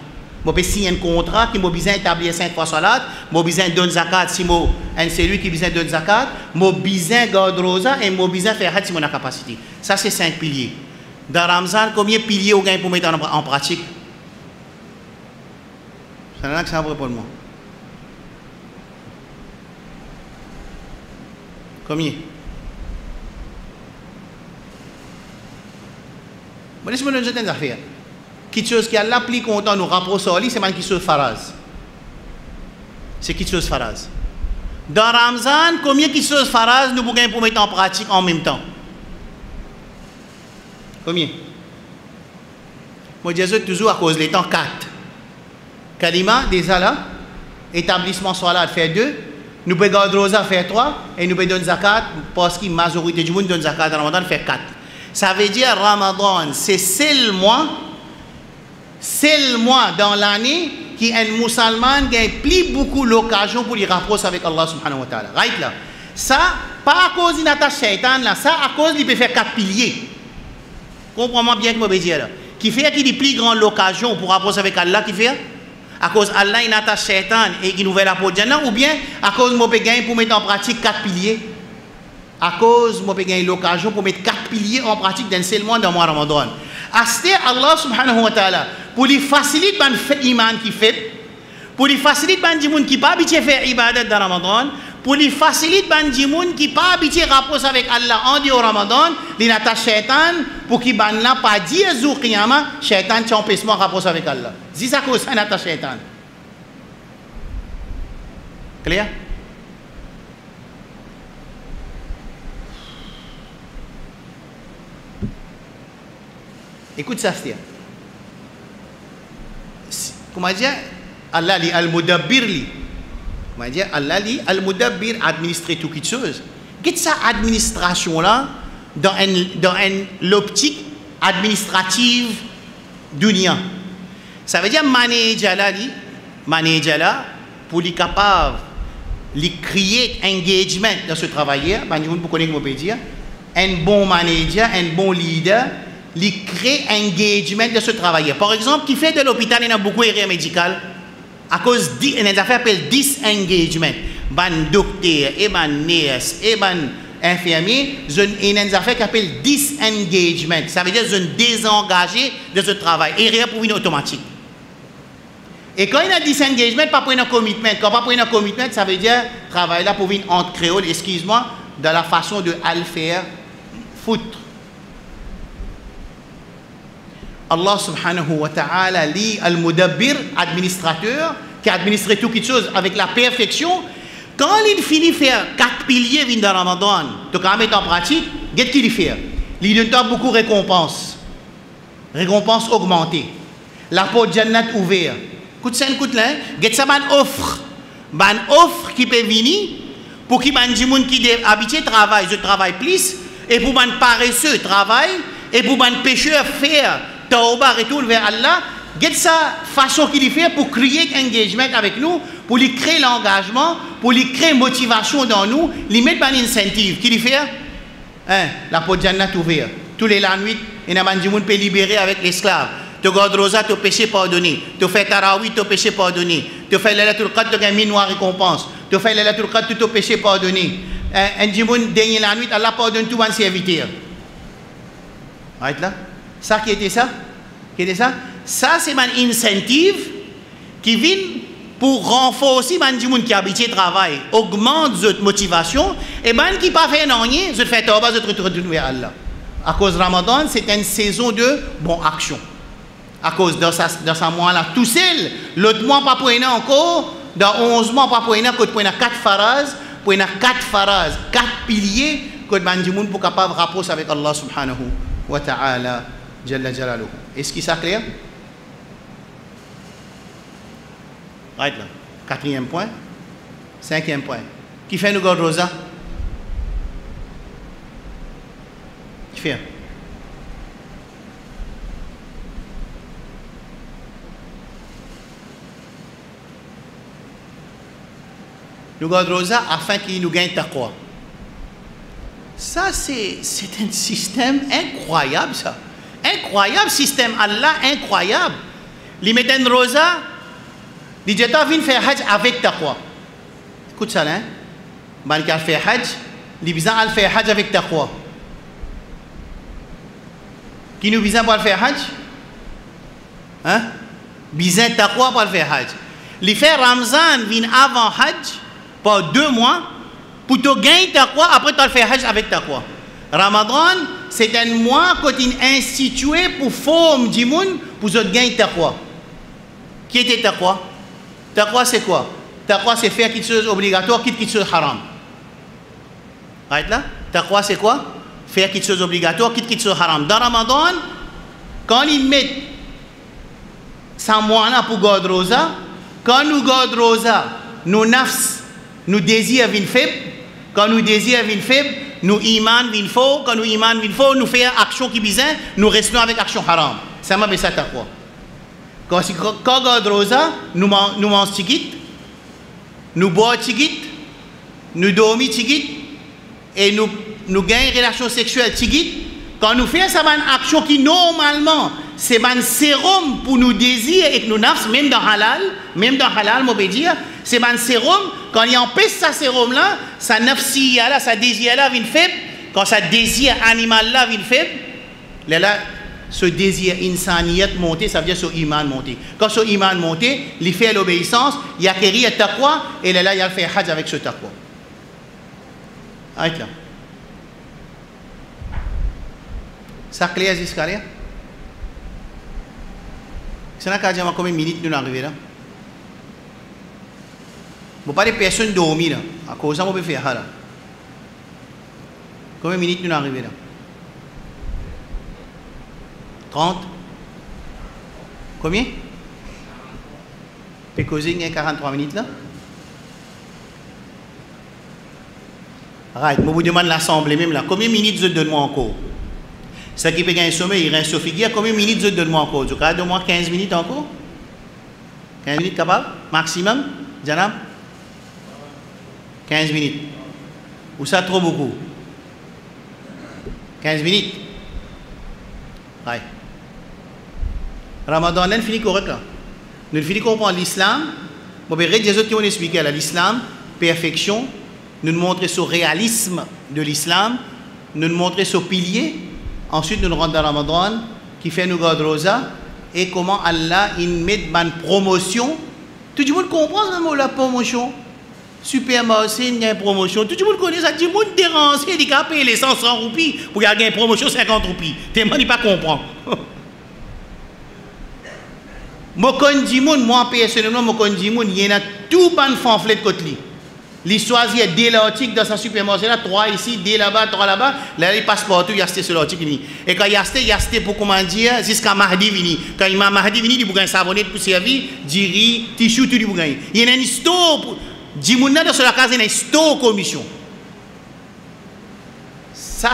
Je peux signer un contrat qui m'a besoin d'établir 5 fois salat, je besoin de donner zakat si c'est lui qui besoin de donner zakat, je besoin de garder rosa et je besoin de faire had si mon capacité. Ça c'est 5 piliers. Dans Ramzan, combien de piliers vous gagnez pour mettre en pratique? C'est là que ça va pour moi. Combien? Bon, laissez-moi nous donner des affaires. Quelque chose qui a la plus content nous rapprocher au lit, c'est quelque chose de faraz. C'est quelque chose de faraz. Dans Ramzan, combien de choses de faraz nous pouvons pour mettre en pratique en même temps? Combien? Moi, je dis toujours à cause des temps 4. Kalima, déjà là, établissement salat faire 2, nous pouvons garder rosa faire 3, et nous pouvons donner zakat, parce que la majorité du monde donne zakat dans Ramadan faire 4. Ça veut dire Ramadan, c'est seul mois dans l'année qui un musulman gagne plus beaucoup l'occasion pour les rapprocher avec Allah subhanahu wa ta'ala. Right là. Ça, pas à cause d'une attache shaitan là, ça à cause qu'il peut faire 4 piliers. Comprends-moi bien que je veux dire là. Qui fait qu'il ait plus grande l'occasion pour rapprocher avec Allah, qui fait? À cause Allah il attache shaitan et qui nous veut la porte ou bien à cause de mon gain pour mettre en pratique 4 piliers. À cause de mon gain l'occasion pour mettre 4 piliers en pratique dans seul mois dans le mois Ramadan. Aste Allah subhanahu wa ta'ala pour lui faciliter ban iman qui fait, pour lui faciliter ban dimoun qui pas habitué faire ibadat dans Ramadan, pour lui faciliter ban dimoun qui pas habitué rapprocher avec Allah en dehors Ramadan, il attache shaitan pour qu'il ban là pas dire jour qiyamah, shaitan tu empêchement rapprocher avec Allah. Dis ça cause ça attache shaitan. Clair? Écoute ça, c'est comment dire? Allah li al-mudabbir li. Comment dire? Allah li al-mudabbir administrer tout quelque chose. Qu'est-ce que cette administration là dans l'optique administrative dunya? Ça veut dire manager là pour lui capable de créer engagement dans ce travail. Vous connaissez ce que je peux dire? Un bon manager, un bon leader. Il crée engagement de ce travail. Par exemple, qui fait de l'hôpital, il y a beaucoup d'erreurs médicales à cause d'une affaire appelée disengagement. Ban docteur, et ban nurse, et ban infirmier, il y a une affaire qui s'appelle disengagement. Ça veut dire que je désengagé de ce travail. Erreur pour une automatique. Et quand il y a disengagement, pas pour un commitment. Quand pas pour un commitment, ça veut dire travail là pour une entre créole, excuse-moi, dans la façon de le faire foutre. Allah subhanahu wa ta'ala li al-mudabbir, administrateur, qui administre tout quelque chose avec la perfection. Quand il finit de faire 4 piliers dans Ramadan, tu vas mettre en pratique, qu'est-ce qu'il fait? Il donne beaucoup de récompenses. Récompenses augmentées. La porte Jannat ouverte. Écoute ça, qu'est-ce que ça offre? Ban offre qui peut venir pour qu'il y ait des gens qui sont habitués à travailler, je travaille plus, et pour les paresseux travaillent, et pour les pécheurs faire. Tauba retourne vers Allah. Quelle sa façon qu'il fait pour créer engagement avec nous, pour lui créer l'engagement, pour lui créer motivation dans nous, lui mettre un incentive. Qu'il fait? La porte Jannat ouverte. Tous les la nuit, il y a des gens qui peuvent libérer avec l'esclave. Tu gardes rosa, tu péché pardonné. Tu fais tarawih, tu péché pardonné. Tu fais la Laylatul Qadr, tu gagnes une récompense. Tu fais la Laylatul Qadr, tu péché pardonné. un djimoun dernier la nuit, Allah pardonne tout un serviteur. Right là? Ça qui était ça? Qui était ça? Ça, c'est un incentive qui vient pour renforcer les gens qui habitent le travail, augmente votre motivation, et les gens qui ne font rien, ils font tauba, ils retournent vers Allah. À cause de Ramadan, c'est une saison de bonne action. À cause de ce mois-là, tout seul, l'autre mois, pas pour rien encore, dans 11 mois, pas pour rien, quand pour 4 phases, pour 4 phases, 4 piliers, que les gens sont capables de rapprocher avec Allah subhanahu wa ta'ala, jalla jalaluhu. Est-ce que c'est clair? Right là. 4e point. 5e point. Qui fait nous garde rosa? Qui fait? Nous garde rosa afin qu'il nous gagne taqwa. Ça, c'est un système incroyable, ça. Incroyable système Allah, incroyable. Les mettez rosa. Les gens viennent faire Hajj avec taqwa. Écoute ça là. Ils viennent faire Hajj. Les gens viennent faire Hajj avec taqwa. Qui nous besoin pour faire Hajj? Hein? Besoin taqwa pour faire Hajj. Les faire Ramzan viennent avant Hajj pour 2 mois pour te gagner taqwa après tu faire Hajj avec taqwa. Ramadan, c'est un mois qu'on est institué pour former du monde pour te gagner taqwa. Qui était taqwa? Taqwa c'est quoi? Taqwa c'est faire quelque chose obligatoire, quitte quelque chose haram. Right là? Taqwa c'est quoi? Faire quelque chose obligatoire, quitte quelque chose haram. Dans Ramadan, quand ils mettent 100 mois pour garder rosa, quand nous gardons rosa, nos nafs, nos désirs viennent faibles. Quand nos désirs viennent faibles, nos iman viennent forts. Quand nos iman viennent forts, nous faisons action qui bizarre, nous restons avec action haram. Ça m'a ça taqwa. Quand on garde rosa, nous mangeons tigit, nous boivons tigit, nous dormons tigit, et nous gagnons une relation sexuelle tigit. Quand nous faisons cette action qui normalement, c'est un sérum pour nous désirs et nous nafs, même dans halal, on peut dire, c'est un sérum, quand il empêche ce sérum-là, sa nafsiya là, sa désir-là vient faible, quand sa désir animal-là vient faible, là, ce désir insaniyat monté, ça veut dire ce iman monté. Quand ce iman monté, il fait l'obéissance, il acquérit le taqwa, et là, il fait hajj avec ce taqwa. Arrête là. Ça clair jusqu'à là? C'est là qu'à dire combien de minutes nous arrivons là? Vous parlez de personnes dormies là. À cause de ça, on peut faire ça là. Combien de minutes nous arrivons là? 30? Combien? Peut causer il y a 43 minutes là? Right, je vous demande l'assemblée même là. Combien de minutes je donne-moi encore? Ça qui peut gagner un sommeil, il reste au figuier. Combien de minutes je donne-moi encore? Du cas de moi 15 minutes encore? 15 minutes capable? Maximum? Janab? 15 minutes. Ou ça trop beaucoup? 15 minutes? Right. Ramadan, on finit correct là. Nous finissons comprendre l'islam. Bon, ben, les autres qui ont expliqué là, l'islam, perfection, nous montrer ce réalisme de l'islam, nous montrer ce pilier. Ensuite, nous rentrons dans Ramadan, qui fait nous garder rosa, et comment Allah il met une promotion. Tout le monde comprend la promotion. Supermarché, il y a une promotion. Tout le monde connaît ça. Tout le monde dérange, il a payé les 100 roupies pour gagner une promotion 50 roupies. Tout le monde ne pas comprendre. Moi, personnellement, il y a tout ban pamphlet de côté. L'histoire, il y a des articles dans sa supermarché, là, 3 ici, 2 là-bas, 3 là-bas. Là, il passe partout, il y a sur l'article. Et quand il y a pour comment dire, jusqu'à Mahdi vini. Quand il m'a Mahdi vini, il y a un savonnet pour servir, du riz, tissu, tout le monde. Il y a une histoire. Dimouna dans la case, il y a une histoire commission. Ça,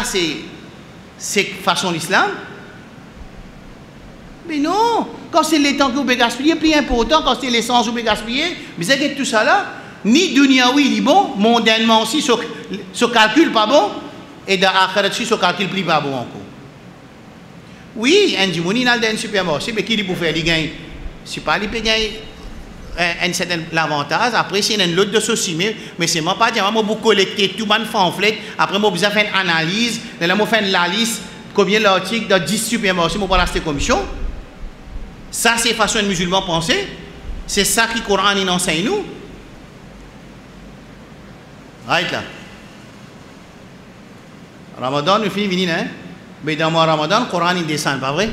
c'est façon l'islam. Mais non, quand c'est les temps que vous pouvez gaspiller, plus important, quand c'est l'essence que vous pouvez gaspiller, mais c'est que tout ça là, ni dunya oui, il est bon, mondainement aussi, ce calcul pas bon, et dans l'akhirat aussi, ce calcul plus pas bon encore. Oui, un dimouni, il a un supermarché, mais qui dit pour faire, il gagne. C'est pas, il peut gagner un certain avantage. Après, si il y a une autre de ceci, mais c'est moi pas dire, moi, vous collecter tout le pamphlet, après, moi, vous avez fait une analyse, là, moi, fait la liste, combien l'article dans 10 supermarchés, moi, pas l'acheter commission. Ça, c'est façon de musulman penser. C'est ça que le Coran il enseigne nous. Right là. Ramadan, nous finissons, hein? Mais dans le mois Ramadan, le Coran il descend, pas vrai?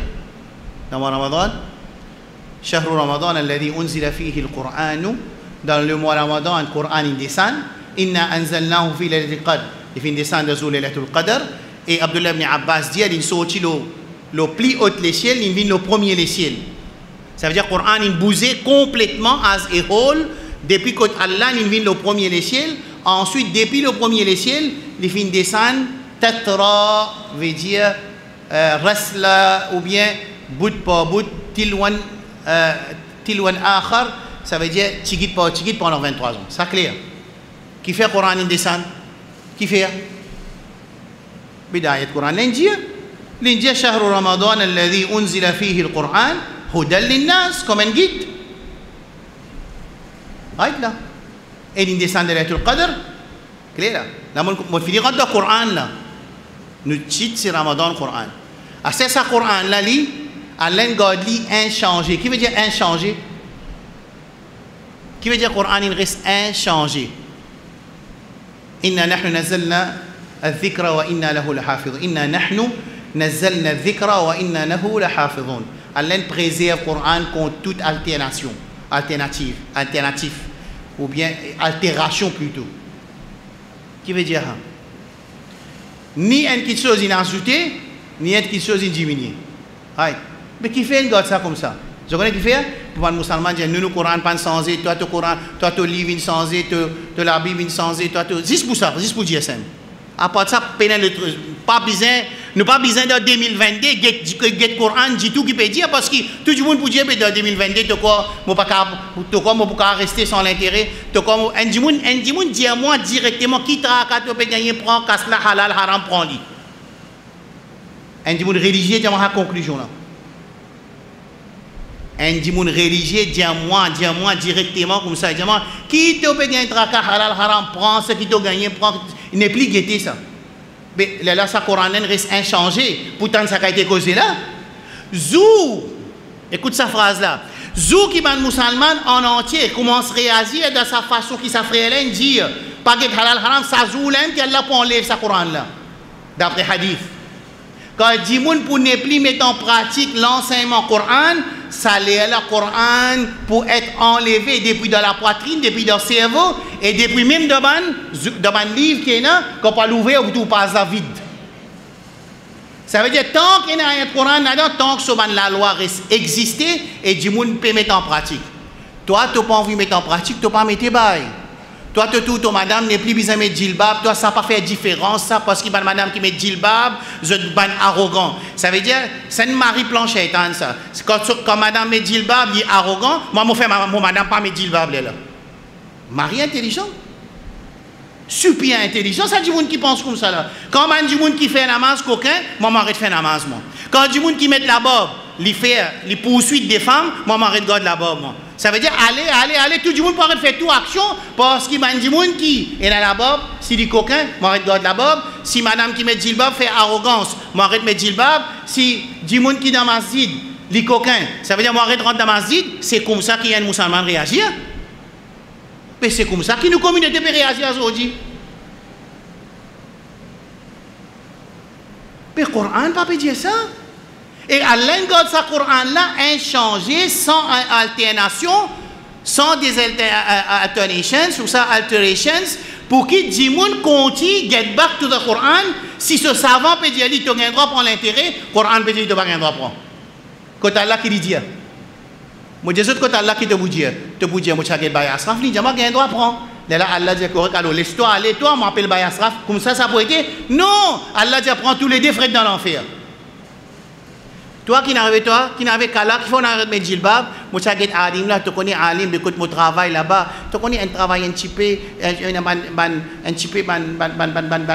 Dans le mois Ramadan, شهر رمضان الذي أنزل فيه القرآن. Dans le mois Ramadan, le Coran il descend. إنا أنزلناه في ليلة القدر. Il finit descendre dans ليلة القدر. Et Abdullah ibn Abbas dit, il sortit le plus haut les ciels, il vient le premier les ciels. Ça veut dire que le Coran il bousait complètement as a whole depuis que Allah il vient le premier les ciels. Ensuite, depuis le premier les ciels, il finit descendre. Tatra veut dire rasla ou bien bout par bout, tilwan akhar, ça veut dire tigit par tigit pendant 23 ans. C'est clair. Qui fait le Coran il descend? Qui fait? بداية القرآن l'Indien شهر رمضان الذي أنزل فيه القرآن هدى للناس comme un guide. Right là. Et il descend de l'Aytul Qadr. Clair là. Là, on finit dans le Coran là. Nous titre c'est Ramadan le Coran. Ah c'est ça Coran là li, Allah godly inchangé. Qui veut dire inchangé? Qui veut dire Coran il reste inchangé. Inna nahnu nazzalna الذكر وإنا له لحافظون إنا نحن نزلنا الذكر وإنا له لحافظون. Allah préserve le Coran contre toute alternative ou bien altération plutôt. Qui veut dire ni une chose in ajouté ni une chose in diminué. Mais qui fait une God ça comme ça? Je connais qui fait pour un musulman dire nous le Coran pas changé, toi le Coran, toi le livre in changé, toi la Bible in changé, toi juste pour ça, juste pour dire ça. À part ça, pas besoin de 2022, get Coran, dit tout qui peut dire, parce que tout le monde peut dire que dans 2022, tu ne peux pas rester sans l'intérêt. Un monde dit à moi directement, qui t'a gagné, prend, casse la halal, haram, prend lui. Un monde religieux dit à moi la conclusion là. Un monde religieux dit à moi directement comme ça, dit à moi, qui t'a gagné, halal, haram, prend, ce qui t'a gagné, prend. Il n'est plus guetté ça. Mais là, ça Coran reste inchangé. Pourtant, ça a été causé là. Zou, écoute sa phrase là. Zou qui est musulman en entier commence à réagir de sa façon qui s'affrèle dire pas que halal haram, ça zou l'aime qu'Allah pour enlever sa Coran là. D'après hadith. Quand il dit pour ne plus mettre en pratique l'enseignement Coran, ça l'est le Coran pour être enlevé depuis dans la poitrine, depuis dans le cerveau et depuis même dans le livre qui est là, qu'on peut l'ouvrir ou tout passe à vide. Ça veut dire tant qu'il y a un Coran là-dedans, tant que la loi reste exister et du monde peut mettre en pratique. Toi, tu n'as pas envie de mettre en pratique, tu n'as pas mettre bail. Toi, ton madame n'est plus besoin de mettre djilbab. Toi, ça n'a pas fait différence, ça, parce qu'il y a une madame qui met djilbab, je suis arrogant. Ça veut dire, c'est une Marie Planchette, ça. Quand madame met djilbab, il est arrogant. Moi, je fais mon madame pas mettre djilbab, là. Marie intelligent. Super intelligent, ça, du monde qui pense comme ça, là. Quand man du monde qui fait un namaz coquin, moi, m'arrête de faire un namaz, moi. Quand du monde qui met la bobe, il poursuit des femmes, moi, m'arrête de garder la bobe, moi. Ça veut dire allez, tout le monde peut faire toute action parce qu'il y a des gens qui est dans la bobe, si les coquins, m'arrête de garder la bobe, si madame qui met djilbab fait arrogance, m'arrête de mettre djilbab, si des gens qui dans la masjid, les coquins, ça veut dire m'arrête de rentrer dans la masjid, c'est comme ça qu'il y a un musulman réagir. Mais c'est comme ça que nos communautés peuvent réagir aujourd'hui. Mais le Coran ne peut pas dire ça. Et Allah garde sa Coran là inchangé, sans alternation, sans des alternations ou sans alterations, pour que les gens continuent get back to the Coran. Si ce savant peut dire qu'il tu as un droit pour l'intérêt, le Coran peut dire qu'il tu n'as pas un droit pour. Quand Allah qui dit, moi je dis que Allah qui te vous dit, moi je suis Bayasraf, il dit que tu as un droit pour. Là, Allah dit que laisse-toi aller, toi, on m'appelle Bayasraf, comme ça peut être. Non, Allah dit prends tous les deux frais dans l'enfer. Toi qui n'avais qu'à là, qui fait un mettre djilbab, moi tu as alim là, tu connais alim, écoute mon travail là-bas, tu connais un travail un petit peu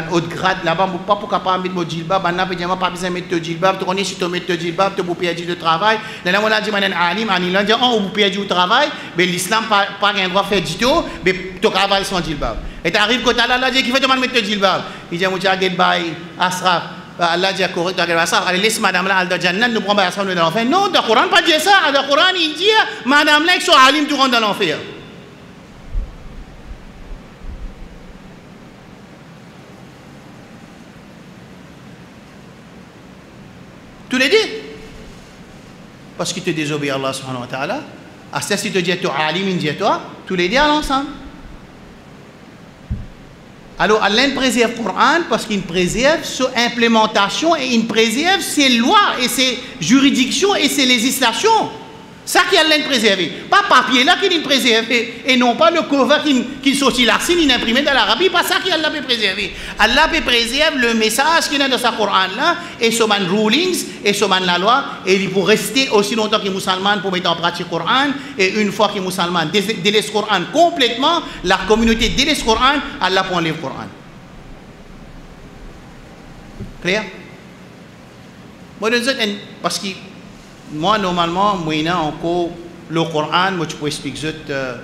haut de grade là-bas, pas pour capable mettre mon djilbab, on n'a pas besoin de mettre ton djilbab, tu connais si tu mets ton djilbab, tu peux perdre du travail. Là on a dit man alim, on dit on peut perdre du travail, mais l'islam pas un droit faire du tout, mais tu travailles sans djilbab. Et tu arrives quand Allah dit qui fait toi mettre ton djilbab. Il dit moi tu as get by asraf. Allah dit correct, allez laisse madame là, elle dit Jannah, nous prenons ça dans l'enfer. Non, dans le Coran, pas dire ça. Dans le Coran, il dit madame là, qui sont alim, tu rentres dans l'enfer. Tu les dis parce qu'il te désobéit à Allah subhanahu wa ta'ala. À ce si tu dis toi alim, il dit toi, tu les dis à l'ensemble. Alors, Allah préserve le Coran parce qu'il préserve son implémentation et il préserve ses lois et ses juridictions et ses législations. Ça qui Allah préservé. Pas papier là qu'il préservé et non pas le cover qui sortit la signe, il imprimé dans l'Arabie. Pas ça qui Allah peut préserver. Allah peut préserver le message qu'il y a dans sa Coran là et son rulings et son la loi et il peut rester aussi longtemps qu'il est musulman pour mettre en pratique le Coran et une fois qu'il est musulman délaisse le Coran complètement, la communauté délaisse le Coran, Allah peut enlever le Coran. Clair? Parce que moi, normalement, encore le Coran, moi, je peux expliquer que le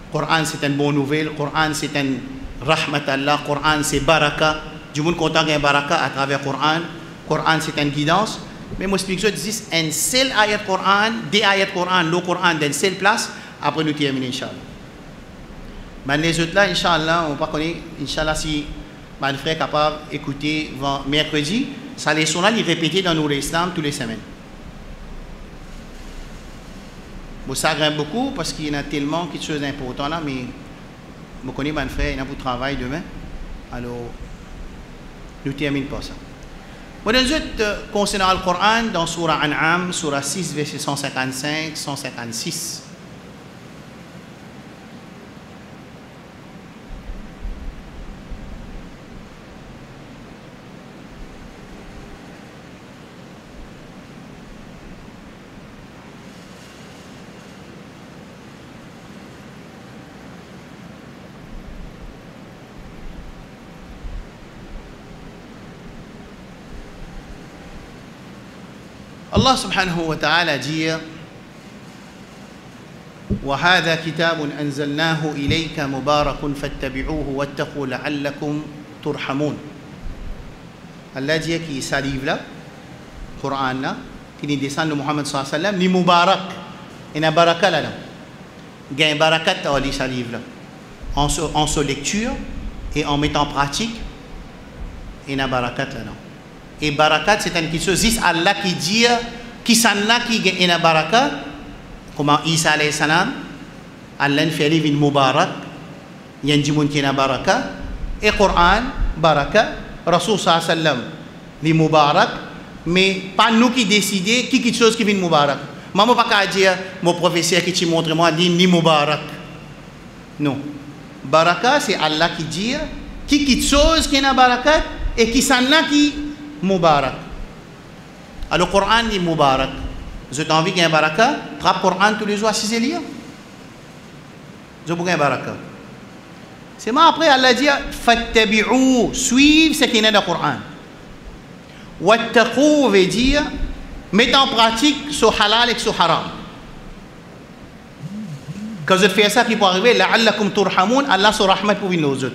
Coran, c'est une bonne nouvelle, le Coran, c'est une rahmat Allah, le Coran, c'est baraka. Du monde content qu'il y ait baraka à travers le Coran. Le Coran, c'est une guidance. Mais moi, je explique que c'est un seul ayat Coran, des ayats Coran, le Coran d'une seule place, après nous terminer, Inch'Allah. Mais les autres là, Inch'Allah, on ne va pas connaître, Inch'Allah, si mon frère est capable d'écouter mercredi, ça les sont là, ils répètent dans nos Islam toutes les semaines. Bon, ça grimpe beaucoup parce qu'il y a tellement de choses importantes là, mais je connais mon frère, il a pour travail demain. Alors, nous terminons pas ça. Bon, ensuite, concernant le Coran, dans Surah An'am, Surah 6, verset 155, 156. Allah subhanahu wa ta'ala dit وهذا كتاب أنزلناه إليك مبارك فاتبعوه واتقوا لعلكم ترحمون. Allah dit que ce livre-là, le Coran là, qui descend de Muhammad sallallahu alayhi wa sallam, ni mubarak, il y a baraka là. Il y a un barakat dans ce livre-là. En sa lecture et en mettant en pratique, il y a un barakat là. Et barakat, c'est une chose, c'est Allah qui dit, qui s'en a qui gagne une baraka, comme Isa alayhi salam, Allah fait livre une mubarak, il y a un djimoun qui a une baraka, et Coran, baraka, Rasul sallallahu alayhi wa sallam, les mubarak, mais pas nous qui décidons qui quelque chose qui vient mubarak. Maman pas qu'à dire, mon professeur qui te montre moi, dit ni mubarak. Non. Baraka, c'est Allah qui dit, qui quelque chose qui a une baraka, et qui s'en a qui Mubarak. Alors, le Coran dit Mubarak. Vous avez envie qu'il y ait un baraka? Trappe le Coran tous les jours à 6 lire. Vous avez un baraka. C'est moi après, Allah dit Fattabi'u, suivre ce qui est dans le Coran. Wattaqu veut dire mettre en pratique ce halal et ce haram. Quand vous faites ça, qui peut arriver, la'allakum turhamun, Allah se rahmat pour nous autres.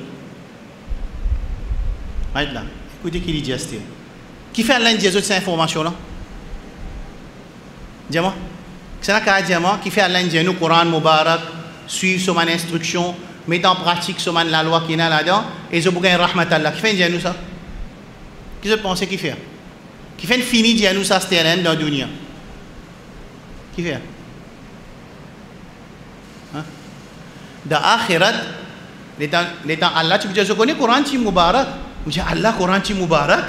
Right là. Écoutez qui dit Justin. Qui fait l'un des autres ces informations-là? Dis-moi. C'est là qu'il dit qui fait l'un des nous Coran Mubarak, suivre son instruction, mettre en pratique son la loi qui est là-dedans, et je bouge un rahmat Allah. Qui fait nous ça? Qui se pense qui fait? Qui fait fini dire nous ça c'était dans la dunya? Qui fait? Hein? Dans l'akhirat, l'état Allah, tu veux dire je connais Coran qui Mubarak. Je dis Allah Coran qui Mubarak.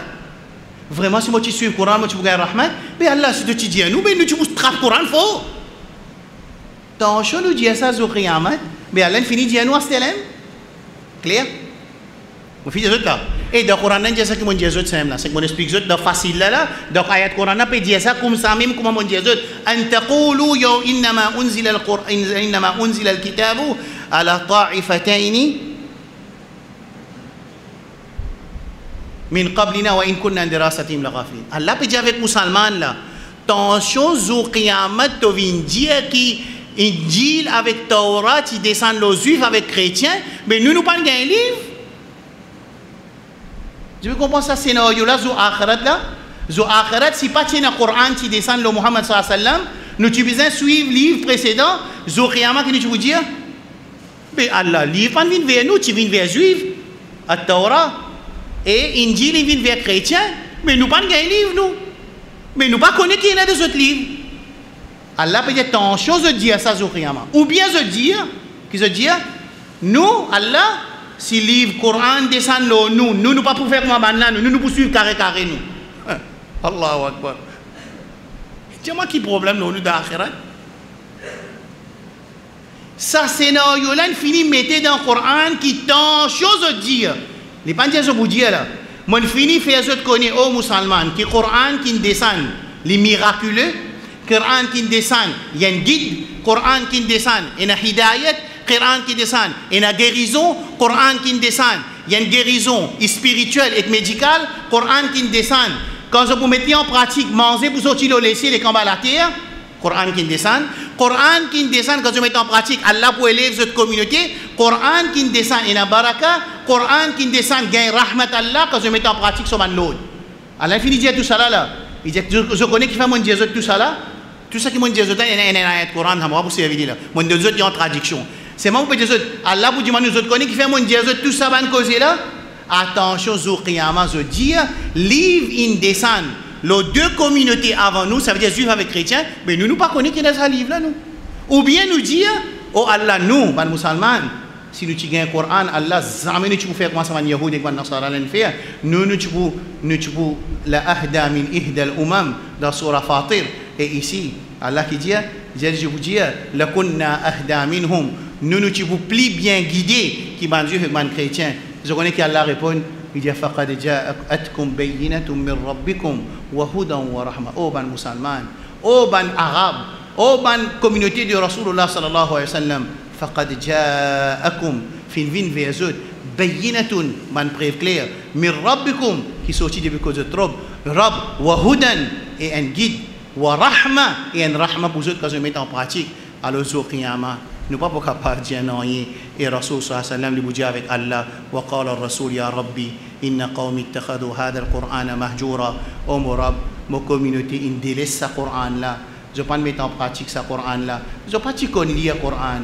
Vraiment, si moi tu suis le Coran, moi tu veux gagner Rahman, mais Allah, si tu dis à nous, mais nous tu veux traiter le Coran, faux. Tant que nous disons ça, sur Qiyamah, mais Allah finit de dire à nous à Stelem. Clair? Mon fils de là. Et dans le Coran, il y a ça qui m'a dit, c'est que mon explique de facile là. Donc, ayat Coran peut dire ça comme ça même, comme mon dit, أن تقولوا يو إنما أنزل الكتاب على طائفتين من قبلنا وإن كنا عن دراستهم لغافلين. Allah peut dire avec musulman là, tension au Qiyamah, tu viens dire qui Injil avec Torah, qui descend les juifs avec chrétiens, mais nous pas gagner un livre. Je veux comprendre ça scénario là, zo akhirat là. Zo akhirat, si pas tiens le Coran qui descend le Muhammad sallallahu alayhi wa sallam, nous tu besoin suivre livre précédent, zo Qiyamah qui nous dire, mais Allah livre pas vient vers nous, tu viens vers juifs, à Torah. Et Injil il vient vers chrétien, mais nous pas gagner livre nous. Mais nous pas connaître qui est là de ce livre. Allah peut dire attention de dire ça sur Qiyamah. Ou bien je dire, nous, Allah, si le livre Coran descend nous pas pour faire comme maintenant, nous pour suivre carré nous. Allahu Akbar. Dis-moi qui problème nous d'akhirat. Ça scénario là, il finit mettre dans le Coran qui tant chose de dire. Les pas dire ce vous dire là. Mon fini faire ce que connaît aux musulmans qui Coran qui descend les miraculeux, Coran qui descend, il y a un guide, Coran qui descend, il y a une hidayat, Coran qui descend, il y a une guérison, Coran qui descend, il y a une guérison spirituelle et médicale, Coran qui descend. Quand vous mettez en pratique, manger pour sortir le laisser les combats à la terre, Coran qui descend, Coran qui descend quand vous mettez en pratique, Allah pour élever cette communauté, Coran qui descend, il y a une baraka, Coran qui descend, gagne rahmat Allah quand vous mettez en pratique sur l'autre. Allah finit de dire tout ça là. Il dit, je connais qui fait mon Dieu tout ça là. Tout ça qui mon Dieu, il y a une ayat Coran, on va vous servir là. Mon Dieu, il y a une traduction. C'est moi qui peux dire, Allah vous dit, nous connais qui fait mon Dieu tout ça, van cause là. Attention, Zour Qiyamah, je dis, livre in descend. Les deux communautés avant nous, ça veut dire juifs avec chrétiens, mais nous pas connaissons qui est dans ce livre là, nous. Ou bien nous dire, oh Allah, nous, les musulmans, si nous avons un Coran, Allah, jamais nous pouvons faire comme ça, les Yahudi et les Nasara l'ont fait. Nous pouvons la ahda min ihda al-umam dans Surah Fatir. Et ici, Allah qui dit, je vous dis, la kunna ahda minhum. Nous pouvons plus bien guider qui sont juifs et les chrétiens. Je connais qu'Allah répond, il dit, faqad ja'atkum bayyinatun min rabbikum wa hudan wa rahma. Oh ban musulman, oh ban arabe, oh ban communauté de Rasulullah sallallahu alayhi wa sallam. فقد جاءكم في الفين فيزود بينة من preuve claire من ربكم qui sortit de cause de trop Rab وهدى et un guide ورحمة et un rahma pour eux quand ils mettent en pratique alors jour Qiyamah nous pas pour capable dire non et Rasul sallallahu alayhi wa sallam lui dit avec Allah وقال الرسول يا ربي إن قومي اتخذوا هذا القرآن مهجورا أو مرب ma communauté in délaisse ce Coran là je pas mettre en pratique ce Coran là je pas tu connais lire Coran.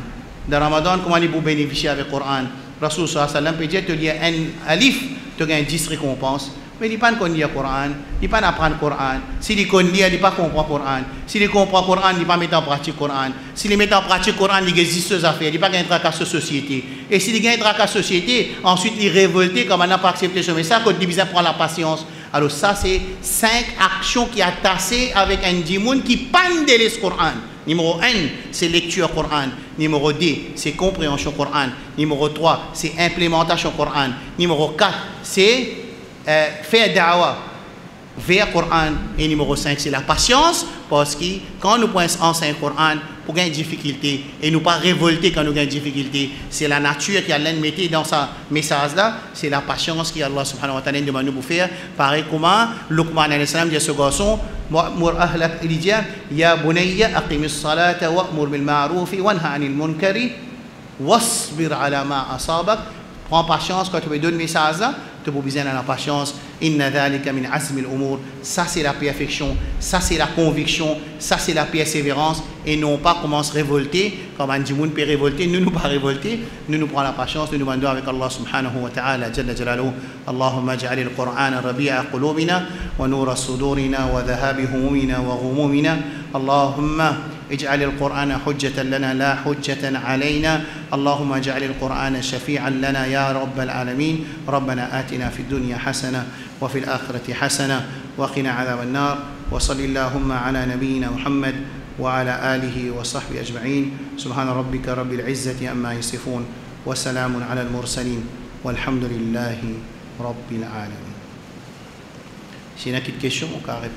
Dans Ramadan, comment ils peuvent bénéficier avec le Coran? Rasul sallallahu alayhi wa sallam peut dire que tu as un alif, tu as 10 récompenses. Mais il n'y a pas de lire le Coran, il n'y a pas d'apprendre le Coran. S'il y a lire, il n'y a pas comprendre le Coran. S'il y a comprendre le Coran, il n'y a pas mettre en pratique le Coran. S'il y a mettre en pratique le Coran, il existe des affaires, il n'y a pas de tracas de société. Et s'il y a un tracas de société, ensuite il révolté, comme on n'a pas accepté ce message, quand il prend la patience. Alors ça, c'est 5 actions qui sont tassées avec un djimoun qui panne de le Coran. Numéro 1, c'est lecture Coran. Numéro 2, c'est compréhension Coran. Numéro 3, c'est implémentation Coran. Numéro 4, c'est faire da'wah vers Coran. Et numéro 5, c'est la patience. Parce que quand nous prenons enseigner le Coran, pour gagner des difficultés, et nous pas révolter quand nous gagnons des difficultés, c'est la nature qui Allah mettait dans sa message là, c'est la patience qui Allah subhanahu wa ta'ala demande nous faire. Pareil comment Luqman alayhi salam dit à ce garçon, Mur ahlak, il dit, Ya bunayya aqimis salata wa'mur bil ma'rufi wanha anil munkari wasbir ala ma asabak. Prends patience quand tu me donnes le message là, tu as besoin de la patience. Inna dhalika min azmi al-umur. Ça c'est la perfection, ça c'est la conviction, ça c'est la persévérance et non pas comment se révolter. Comme un djimoun peut révolter, nous pas révolter, nous prenons la patience, nous demandons avec Allah subhanahu wa ta'ala jalla jalaluhu. Allahumma ja'al al-Qur'ana rabi'a qulubina wa nura sudurina wa dhahabi humumina wa ghumumina. Allahumma اجعل القرآن حجة لنا لا حجة علينا اللهم اجعل القرآن شفيعا لنا يا رب العالمين ربنا آتنا في الدنيا حسنة وفي الآخرة حسنة وقنا عذاب النار وصل اللهم على نبينا محمد وعلى آله وصحبه أجمعين سبحان ربك رب العزة عما يصفون وسلام على المرسلين والحمد لله رب العالمين. S'il y a une petite question, on peut répondre.